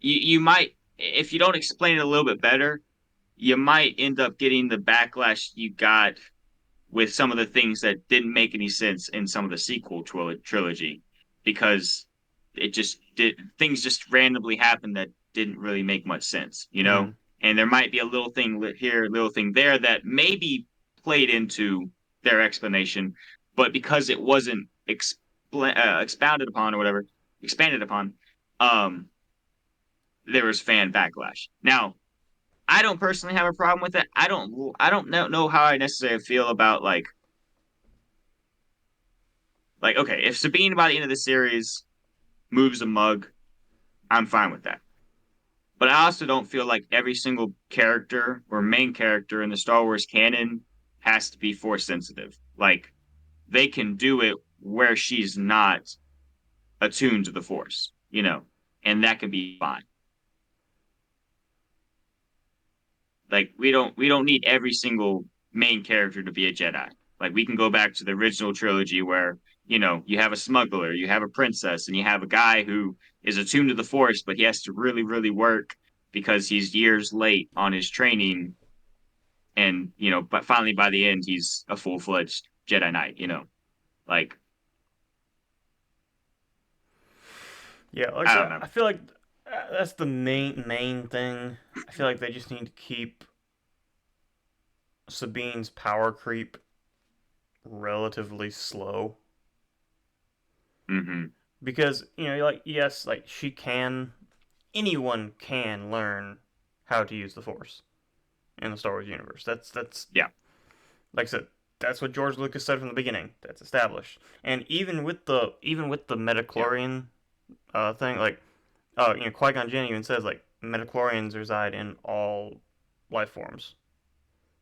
you might, if you don't explain it a little bit better, you might end up getting the backlash you got with some of the things that didn't make any sense in some of the sequel trilogy because it just did things just randomly happened that didn't really make much sense. Mm-hmm. And there might be a little thing here, a little thing there that maybe played into their explanation, but because it wasn't expounded upon or whatever, expanded upon, um, there was fan backlash. Now, I don't personally have a problem with it. I don't know how I necessarily feel about like okay, if Sabine by the end of the series moves a mug, I'm fine with that. But I also don't feel like every single character or main character in the Star Wars canon has to be force sensitive. Like they can do it where she's not attuned to the force, and that can be fine. Like we don't need every single main character to be a Jedi. Like we can go back to the original trilogy where, you have a smuggler, you have a princess, and you have a guy who is attuned to the force, but he has to really, really work. because he's years late on his training, and but finally by the end he's a full-fledged Jedi Knight. Like Yeah, like I I don't said, know. I feel like that's the main thing. I feel like they just need to keep Sabine's power creep relatively slow Hmm. because like yes, like anyone can learn how to use the Force in the Star Wars universe. That's Yeah. like I said, that's what George Lucas said from the beginning. That's established. And even with the Yeah. metachlorian thing, like Qui Gon Jinn even says like metachlorians reside in all life forms.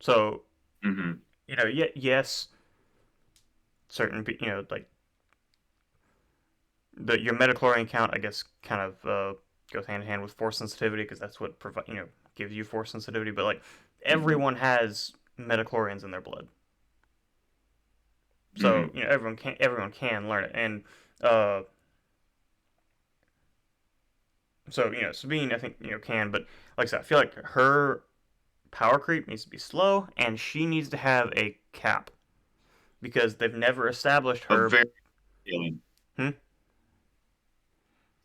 So Hmm. yes, certain like your metachlorian count, I guess, kind of goes hand in hand with force sensitivity because that's what gives you force sensitivity. But like Hmm. everyone has metachlorians in their blood, so Hmm. everyone can learn it. And uh, so Sabine, I think can, but like I said, I feel like her power creep needs to be slow, and she needs to have a cap because they've never established A her. very ceiling. Hmm?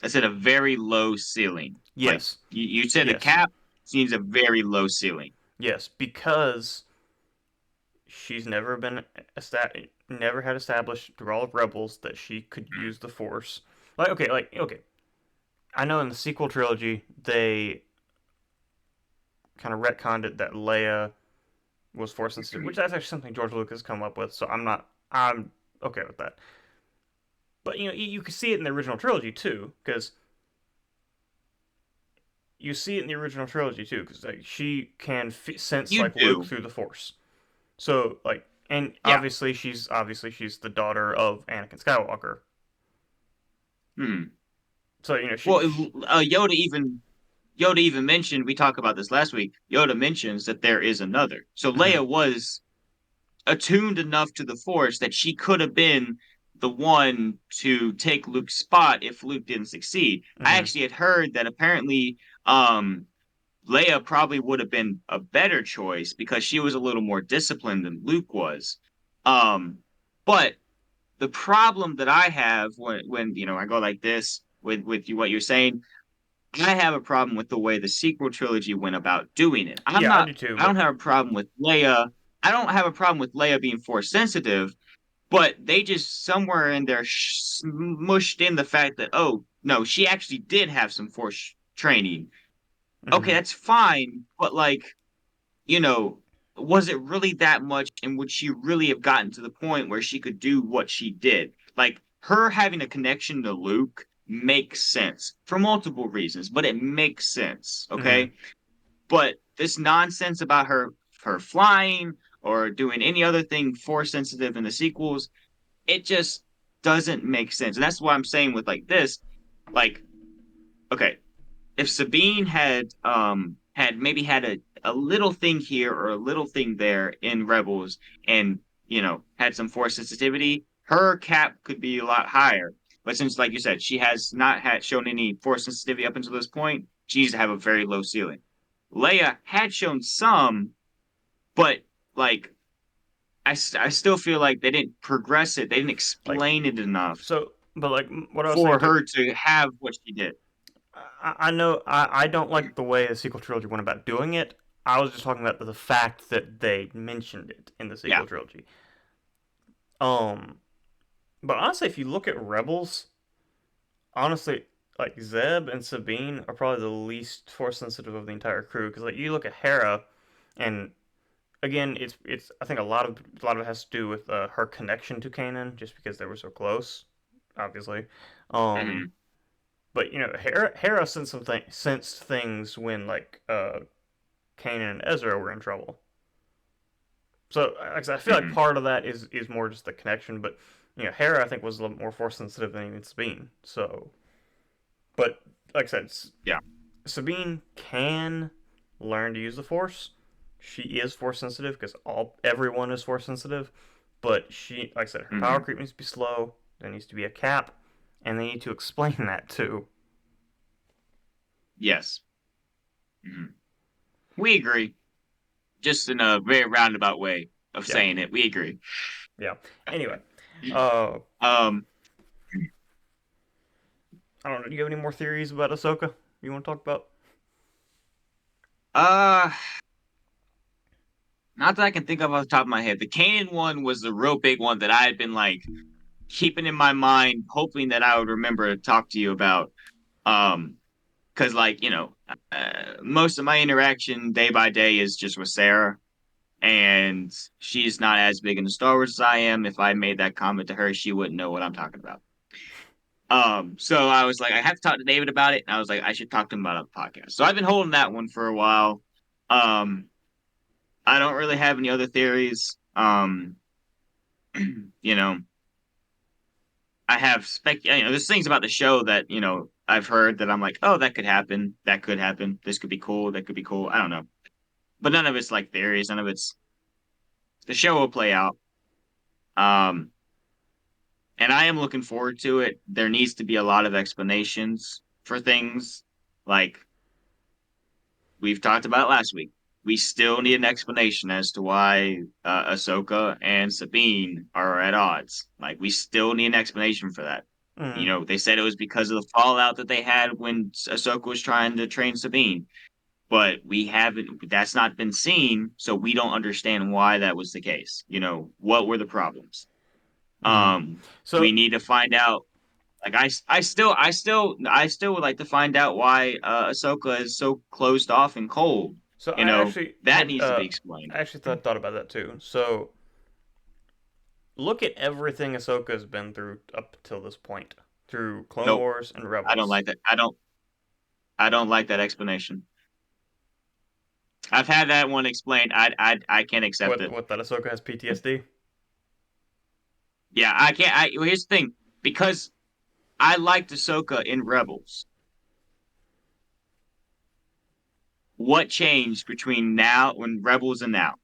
I said a very low ceiling. Like Yes, you said, a yes, cap seems a very low ceiling. yes, because she's never had established through all of Rebels that she could use the Force. Like okay, I know in the sequel trilogy they kind of retconned it that Leia was Force sensitive, which that's actually something George Lucas come up with. So I'm okay with that. But you can see it in the original trilogy too, because you see it in the original trilogy too, because like she can sense You like Luke do. through the Force. So like, and Yeah. obviously she's the daughter of Anakin Skywalker. Hmm. So Well, Yoda even mentioned, we talked about this last week. Yoda mentions that there is another. So mhm, Leia was attuned enough to the Force that she could have been the one to take Luke's spot if Luke didn't succeed. I mhm, actually had heard that apparently um Leia probably would have been a better choice because she was a little more disciplined than Luke was. Um, but the problem that I have when I go like this with you, what you're saying, I have a problem with the way the sequel trilogy went about doing it. yeah, I do too. I don't But have a problem with Leia. I don't have a problem with Leia being force sensitive, but they just somewhere in there mushed in the fact that, oh no, she actually did have some force training. Okay, mhm, that's fine, but like, you know, was it really that much? And would she really have gotten to the point where she could do what she did? Like, her having a connection to Luke makes sense for multiple reasons, but it makes sense, mhm, okay? But this nonsense about her flying or doing any other thing force sensitive in the sequels, it just doesn't make sense. And that's why I'm saying with like this, like, okay, if Sabine had maybe had a little thing here or a little thing there in Rebels and had some force sensitivity, her cap could be a lot higher. But since, like you said, she has not had shown any force sensitivity up until this point, she needs to have a very low ceiling. Leia had shown some, but like I still feel like they didn't progress it. They didn't like explain it enough but like what I was saying for too. her to have what she did. I know I don't like the way the sequel trilogy went about doing it. I was just talking about the fact that they mentioned it in the Yeah. sequel trilogy. Um, but honestly, if you look at Rebels, honestly, like Zeb and Sabine are probably the least force sensitive of the entire crew. Because like you look at Hera, and again, it's I think a lot of it has to do with her connection to Kanan, just because they were so close, obviously. Um, Hmm. but Hera sensed things when like Kanan and Ezra were in trouble. So like I said, I feel like Hmm. part of that is more just the connection, but Hera I think was a little more force sensitive than even Sabine. So, but like I said, Yeah. Sabine can learn to use the Force. She is force sensitive because everyone is force sensitive, but like I said, her power Hmm. creep needs to be slow. There needs to be a cap, and they need to explain that too. Yes. Mhm. We agree, just in a very roundabout way of Yeah, saying it. We agree. yeah. Anyway, uh, Um, I don't know. Do you have any more theories about Ahsoka you want to talk about? uh, not that I can think of off the top of my head. The Kanan one was the real big one that I had been like keeping in my mind, hoping that I would remember to talk to you about. Um, because like most of my interaction day by day is just with Sarah, and she's not as big into Star Wars as I am. If I made that comment to her, she wouldn't know what I'm talking about. So I was like, I have to talk to David about it, and I was like, I should talk to him about it on the podcast. So I've been holding that one for a while. Um, I don't really have any other theories. You know, I have there's things about the show that, I've heard that I'm like, oh, that could happen. That could happen. This could be cool. That could be cool. I don't know. But none of it's like theories. None of it's the show will play out. Um, and I am looking forward to it. There needs to be a lot of explanations for things. Like we've talked about last week. We still need an explanation as to why Ahsoka and Sabine are at odds. Like we still need an explanation for that. Mm, They said it was because of the fallout that they had when Ahsoka was trying to train Sabine, but we haven't. That's not been seen, so we don't understand why that was the case. What were the problems? mm. Um, we So, need to find out. Like I still would like to find out why Ahsoka is so closed off and cold. so I actually That had needs to be explained. I actually thought about that too. So look at everything Ahsoka's been through up till this point, through Clone Nope, Wars and I don't Rebels. like that. I don't like that explanation. I've had that one explained. I can't accept it. What that Ahsoka has PTSD. Yeah, I can't. Well, here's the thing, because I liked Ahsoka in Rebels. What changed between now when Rebels and now?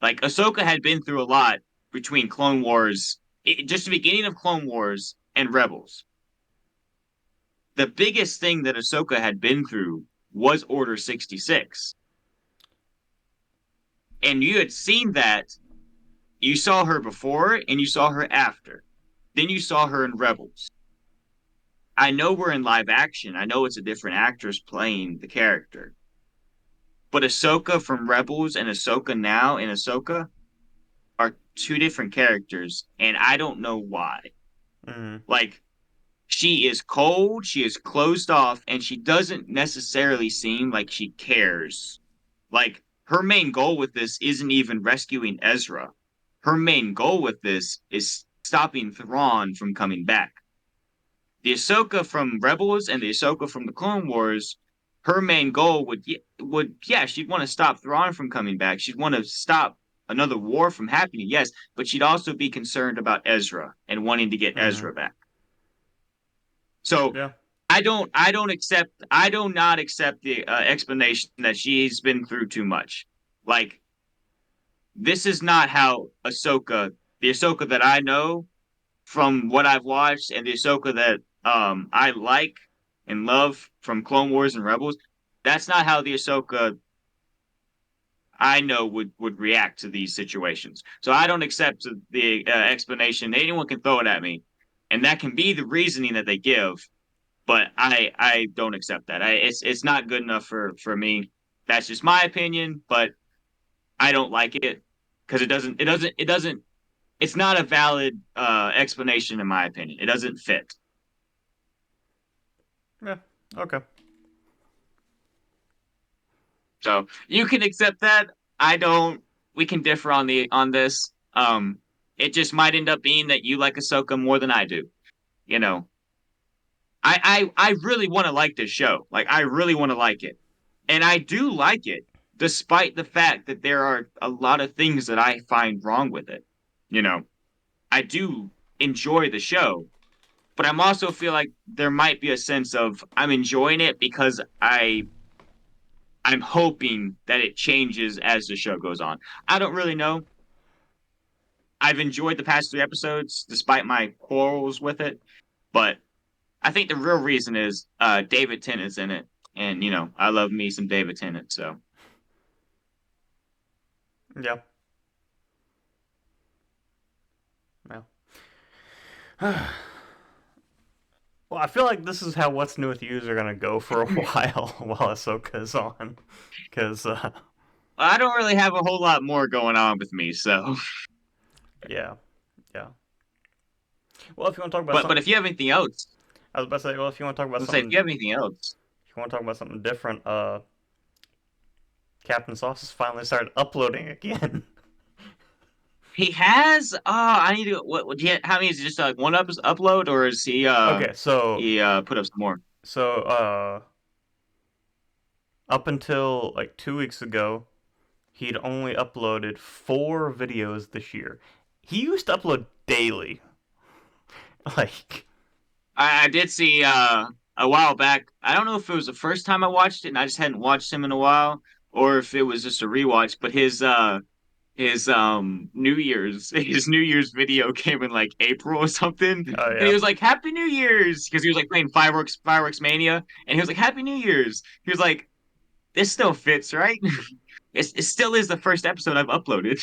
Like Ahsoka had been through a lot between Clone Wars, just the beginning of Clone Wars and Rebels. The biggest thing that Ahsoka had been through was Order 66. And you had seen that. You saw her before and you saw her after. Then you saw her in Rebels. I know we're in live action. I know it's a different actress playing the character. But Ahsoka from Rebels and Ahsoka now in Ahsoka are two different characters, and I don't know why. Mm, Like, she is cold, she is closed off, and she doesn't necessarily seem like she cares. Like, her main goal with this isn't even rescuing Ezra. Her main goal with this is stopping Thrawn from coming back. The Ahsoka from Rebels and the Ahsoka from the Clone Wars, her main goal would she'd want to stop Thrawn from coming back. She'd want to stop another war from happening, yes, but she'd also be concerned about Ezra and wanting to get mm, Ezra back. So yeah, I do not accept the explanation that she's been through too much. Like, this is not how the Ahsoka that I know from what I've watched, and the Ahsoka that I like and love from Clone Wars and Rebels, that's not how the Ahsoka I know would react to these situations. So I don't accept the explanation. Anyone can throw it at me, and that can be the reasoning that they give, but I don't accept that. It's not good enough for me. That's just my opinion, but I don't like it because it doesn't. It's not a valid explanation in my opinion. It doesn't fit. yeah. Okay. So you can accept that. I don't. We can differ on this. It just might end up being that you like Ahsoka more than I do. You know, I really want to like this show. Like I really want to like it, and I do like it, despite the fact that there are a lot of things that I find wrong with it. You know, I do enjoy the show, but I'm also feel like there might be a sense of I'm enjoying it because I'm hoping that it changes as the show goes on. I don't really know. I've enjoyed the past 3 episodes despite my quarrels with it, but I think the real reason is David Tennant is in it, And I love me some David Tennant. So Yeah. Yeah. Well, I feel like this is how What's New with Yous are gonna go for a while Ahsoka's on, because I don't really have a whole lot more going on with me. So, yeah, yeah. Well, if you want to talk about but something, if you have anything else, I was about to say, well, if you want to talk about let's say if something, you have anything else, if you want to talk about something different, Captain Sauce has finally started uploading again. he has. I need to. What? How many is it? Just like one upload, or is he? Okay, He put up some more. so up until like 2 weeks ago, he'd only uploaded 4 videos this year. He used to upload daily, like, I did see a while back. I don't know if it was the first time I watched it, and I just hadn't watched him in a while, or if it was just a rewatch. But his New Year's his New Year's video came in like April or something, oh and he yeah, was like Happy New Year's because he was like playing Fireworks Mania, and he was like Happy New Year's. He was like, this still fits, right? It still is the first episode I've uploaded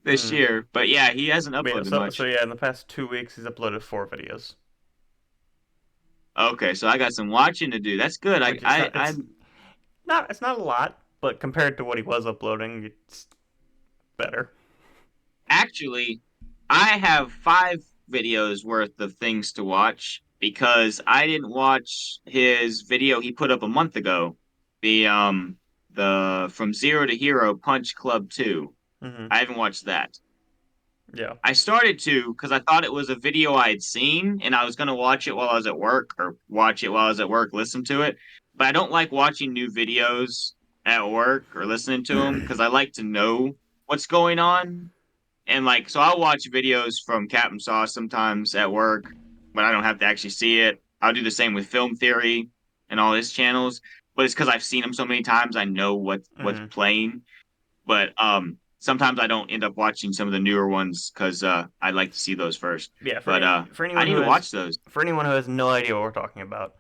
this mm. year, but yeah, he hasn't But yeah, uploaded so much. yeah, in the past 2 weeks, he's uploaded 4 videos, Okay, so I got some watching to do. That's good. which it's not a lot, but compared to what he was uploading, it's better. Actually, I have 5 videos worth of things to watch because I didn't watch his video he put up a month ago. The From Zero to Hero Punch Club 2. Hmm. I haven't watched that. Yeah. I started to because I thought it was a video I'd seen and I was going to watch it while I was at work or watch it while I was at work, listen to it. But I don't like watching new videos at work or listening to them because I like to know what's going on. And like, so I'll watch videos from Captain Sauce sometimes at work, but I don't have to actually see it. I'll do the same with Film Theory and all his channels, but it's because I've seen them so many times, I know what's Hmm. playing. But sometimes I don't end up watching some of the newer ones because I like to see those first. Yeah. But For I anyone need who to has watch those. no idea what we're talking about,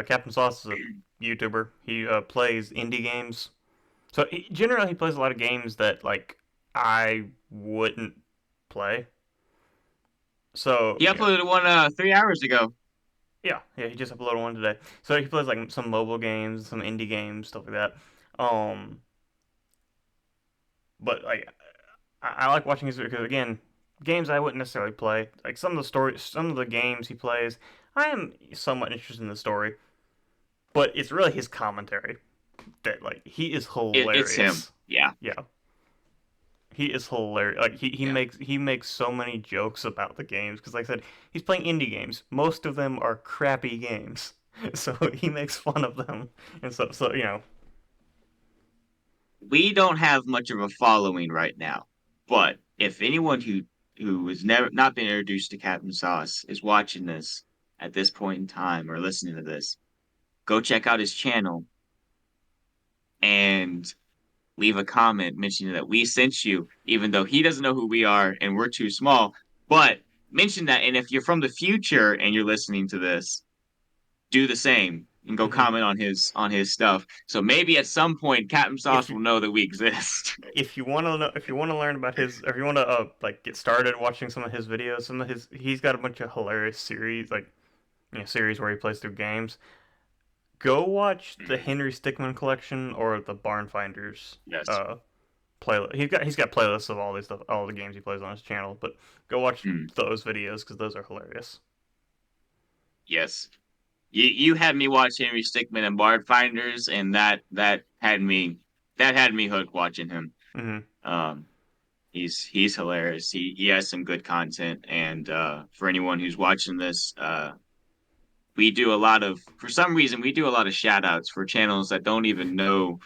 Captain Sauce is a YouTuber. He plays indie games. So generally, he plays a lot of games that like I wouldn't play. So He you know, uploaded one 3 hours ago. yeah. He just uploaded one today. So he plays like some mobile games, some indie games, stuff like that. Um, but like I like watching his because again, games I wouldn't necessarily play. Like some of the games he plays, I am somewhat interested in the story, but it's really his commentary that like he is It's him. hilarious. Yeah, Yeah, he is hilarious. Like yeah. he makes so many jokes about the games because like I said, he's playing indie games. Most of them are crappy games, so he makes fun of them and so We don't have much of a following right now, but if anyone who has never not been introduced to Captain Sauce is watching this at this point in time or listening to this, go check out his channel and leave a comment mentioning that we sent you, even though he doesn't know who we are and we're too small. But mention that, and if you're from the future and you're listening to this, do the same and go hmm comment on his stuff. So maybe at some point, Captain if Sauce will know that we exist. if you want to know if you want to learn about his or if you want to like get started watching some of his videos, he's got a bunch of hilarious series like series where he plays through games. Go watch the Henry Stickmin collection or the Barn Finders Yes. playlist. He's got playlists of all these stuff, all the games he plays on his channel. But go watch Mm, those videos because those are hilarious. yes. You had me watch Henry Stickmin and Bard Finders, and that had me hooked watching him. Hmm. Um, he's hilarious. He has some good content, and for anyone who's watching this, we do a lot of for some reason we do a lot of shout outs for channels that don't even know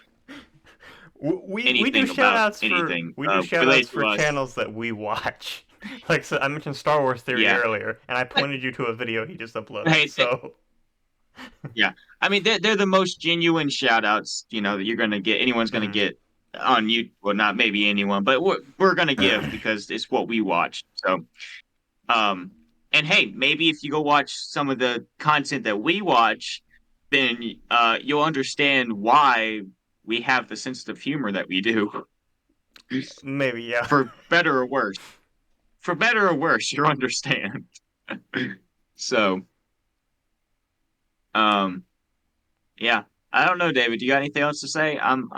We do anything shout about outs for anything shout outs related to for us. channels that we watch. Like so I mentioned Star Wars Theory Yeah, earlier, and I but pointed you to a video he just uploaded. hey, So yeah, I mean they're the most genuine shout outs that you're gonna get. Anyone's gonna mhm. get on you. Well, not maybe anyone, but we're gonna give because it's what we watch. So um, and hey, maybe if you go watch some of the content that we watch. then you'll understand why we have the sense of humor that we do, Maybe, yeah. for better or worse. For better or worse, you'll understand. So, um, yeah. I don't know, David. Do you got anything else to say? I'm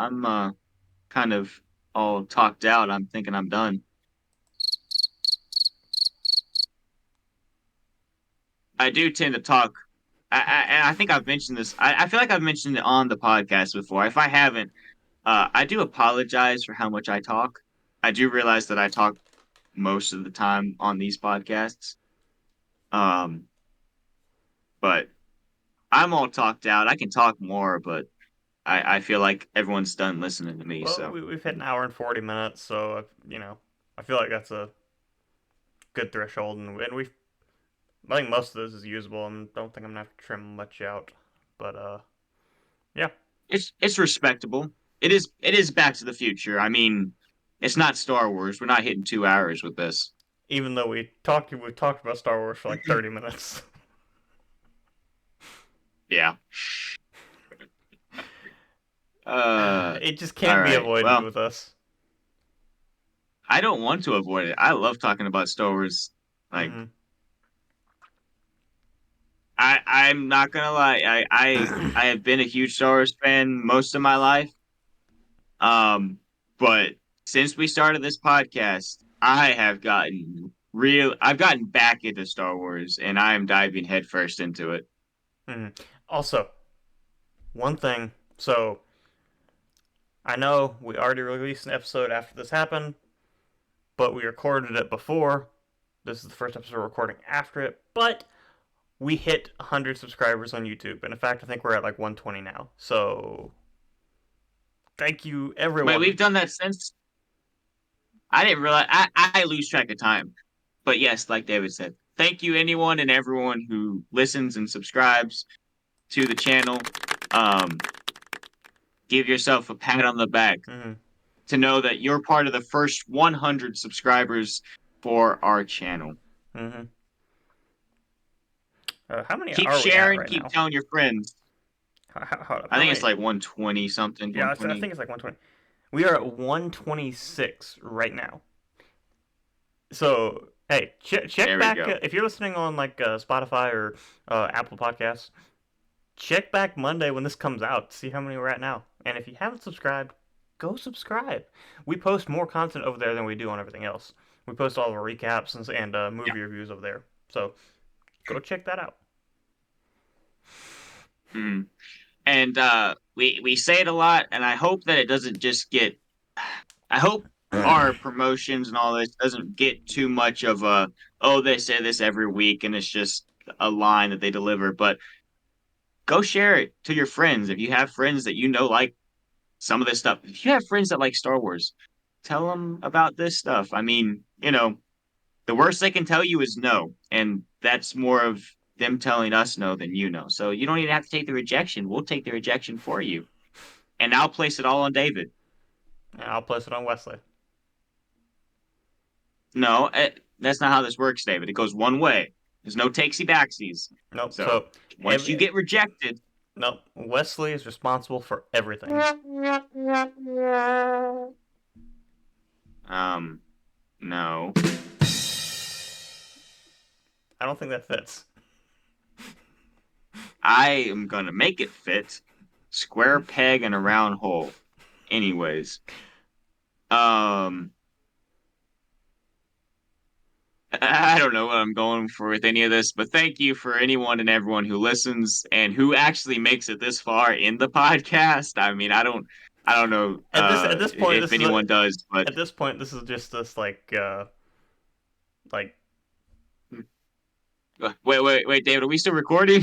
kind of all talked out. I'm thinking I'm done. I do tend to talk. And I think I've mentioned this. I feel like I've mentioned it on the podcast before. If I haven't, I do apologize for how much I talk. I do realize that I talk most of the time on these podcasts. Um, but I'm all talked out. I can talk more, but I feel like everyone's done listening to me. Well, So we've hit an hour and 40 minutes, so, I feel like that's a good threshold, and I think most of this is usable, and don't think I'm gonna have to trim much out. But, yeah. it's respectable. It is Back to the Future. I mean, it's not Star Wars. We're not hitting 2 hours with this. Even though we've talked about Star Wars for like 30 minutes. Yeah. Uh, It just all can't be right. avoided Well, with us. I don't want to avoid it. I love talking about Star Wars. Like, Hmm. I'm not gonna lie. I have been a huge Star Wars fan most of my life. But since we started this podcast, I've gotten back into Star Wars, and I am diving headfirst into it. Hmm. Also, one thing. So, I know we already released an episode after this happened, but we recorded it before. This is the first episode we're recording after it, but we hit 100 subscribers on YouTube. And in fact, I think we're at like 120 now. So, thank you, Wait, everyone. we've done that since. I didn't realize. I lose track of time. But yes, like David said, thank you anyone and everyone who listens and subscribes to the channel. Um, give yourself a pat on the back Hmm. to know that you're part of the first 100 subscribers for our channel. Hmm. How many Keep are we at sharing, right keep now? telling your friends. Hold up. I How think it's many? like 120 something, Yeah, I 120. think it's like 120. We are at 126 right now. So, hey, check There we back go. if you're listening on like Spotify or Apple Podcasts. Check back Monday when this comes out to see how many we're at now. And if you haven't subscribed, go subscribe. We post more content over there than we do on everything else. We post all of our recaps and Yeah. movie reviews over there. So go check that out. Mhm. And we say it a lot, and I hope that it doesn't just get. I hope our promotions and all this doesn't get too much of a, oh, they say this every week and it's just a line that they deliver. But go share it to your friends. If you have friends that you know like some of this stuff, if you have friends that like Star Wars, tell them about this stuff. I mean, the worst they can tell you is no. And that's more of them telling us no than you know. So you don't even have to take the rejection. We'll take the rejection for you. And I'll place it all on David. And I'll post it on Wesley. No, that's not how this works, David. It goes one way. There's no takesy backsies. Nope. So So once you every get rejected, nope. Wesley is responsible for everything. um, no, I don't think that fits. I am gonna make it fit. Square peg in a round hole. Anyways, um, I don't know what I'm going for with any of this, but thank you for anyone and everyone who listens and who actually makes it this far in the podcast. I mean, I don't know At this point, if this is a, anyone does, but at this point this is just this like wait, David, are we still recording?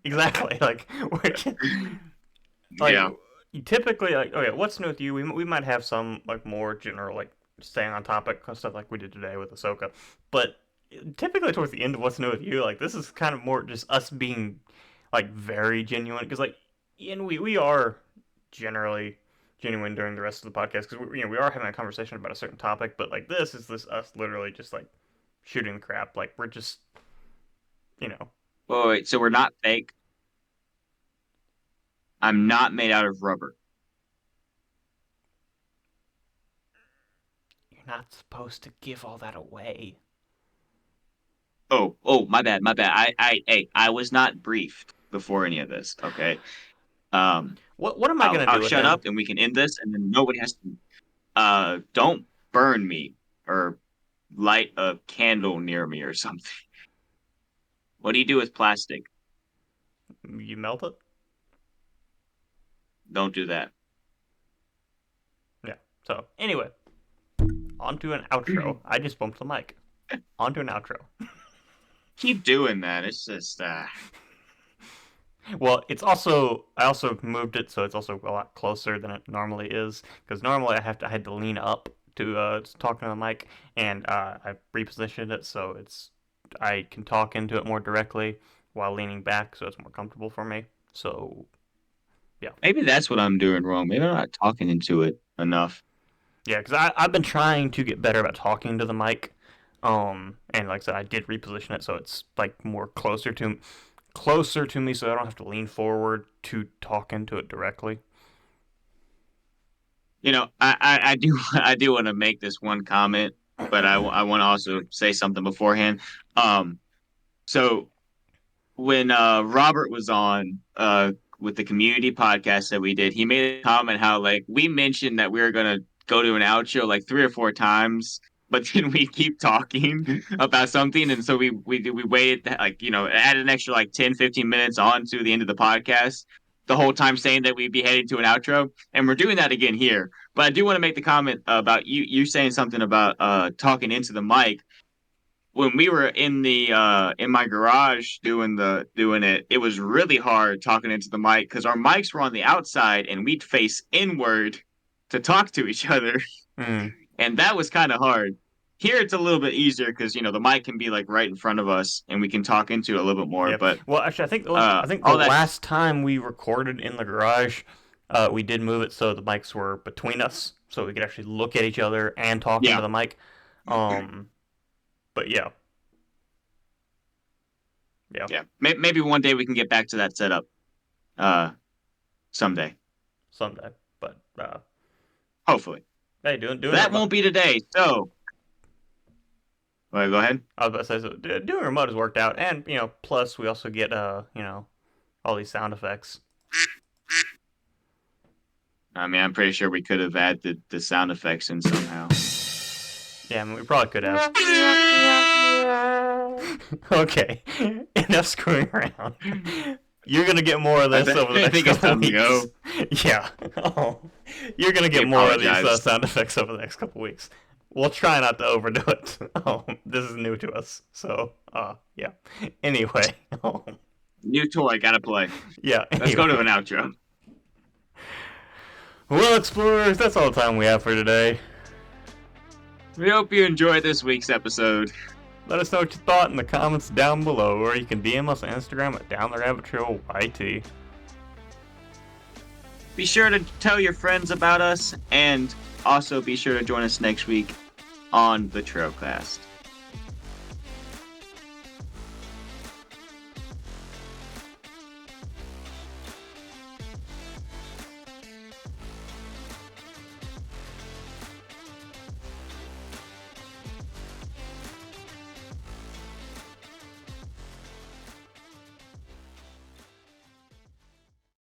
exactly like we're just, like Yeah. typically like okay, what's new with you? We might have some like more general like staying on topic stuff like we did today with Ahsoka, but typically towards the end of what's new with you, like this is kind of more just us being like very genuine because like and we are generally genuine during the rest of the podcast because we are having a conversation about a certain topic, but like this is this us literally just like shooting crap, like we're just you know Wait, so we're not fake? I'm not made out of rubber. You're not supposed to give all that away. Oh, my bad, my bad. I was not briefed before any of this. Okay. Um, What am I gonna I'll do with shut him? up and we can end this, and then nobody has to. Don't burn me or light a candle near me or something. What do you do with plastic? You melt it? Don't do that. Yeah. So anyway, onto an outro. I just bumped the mic. Onto an outro. Keep doing that. It's just Well, it's also I also moved it so it's also a lot closer than it normally is because normally I had to lean up to talk to the mic, and I repositioned it so it's I can talk into it more directly while leaning back, so it's more comfortable for me. So yeah, maybe that's what I'm doing wrong. Maybe I'm not talking into it enough. yeah, because I've been trying to get better about talking to the mic, and like I said, I did reposition it so it's like more closer to me, so I don't have to lean forward to talk into it directly. I do I do want to make this one comment, but I want to also say something beforehand. Um, so when Robert was on with the community podcast that we did, he made a comment how like we mentioned that we were gonna go to an outro like 3 or 4 times, but then we keep talking about something, and so we waited like added an extra like 10-15 minutes on to the end of the podcast. The whole time saying that we'd be heading to an outro, and we're doing that again here. But I do want to make the comment about you saying something about talking into the mic when we were in my garage doing it, it was really hard talking into the mic because our mics were on the outside and we'd face inward to talk to each other, Mm. and that was kind of hard. Here it's a little bit easier because the mic can be like right in front of us and we can talk into it a little bit more. Yeah. But Well, actually, I think the all that, last time we recorded in the garage, we did move it so the mics were between us, so we could actually look at each other and talk into yeah, the mic. Um, but yeah, yeah, yeah. Maybe one day we can get back to that setup. Uh, Someday, someday. But hopefully. hey, doing That remote. won't be today. So, well, go ahead. I was about to say so. Doing remote has worked out, and plus we also get all these sound effects. I mean, I'm pretty sure we could have added the sound effects in somehow. Yeah, I mean, we probably could have. Okay, enough screwing around. You're gonna get more of this over the I next think it's couple time to go. weeks. Yeah. Oh, you're gonna We get more of these apologize. sound effects over the next couple weeks. We'll try not to overdo it. Oh, this is new to us, so yeah. Anyway, New toy, gotta play. yeah. Let's go to Anyway, an outro. well, explorers, that's all the time we have for today. We hope you enjoyed this week's episode. Let us know what you thought in the comments down below, or you can DM us on Instagram at DownTheRabbitTrailYT. Be sure to tell your friends about us, and also be sure to join us next week on the Trailcast.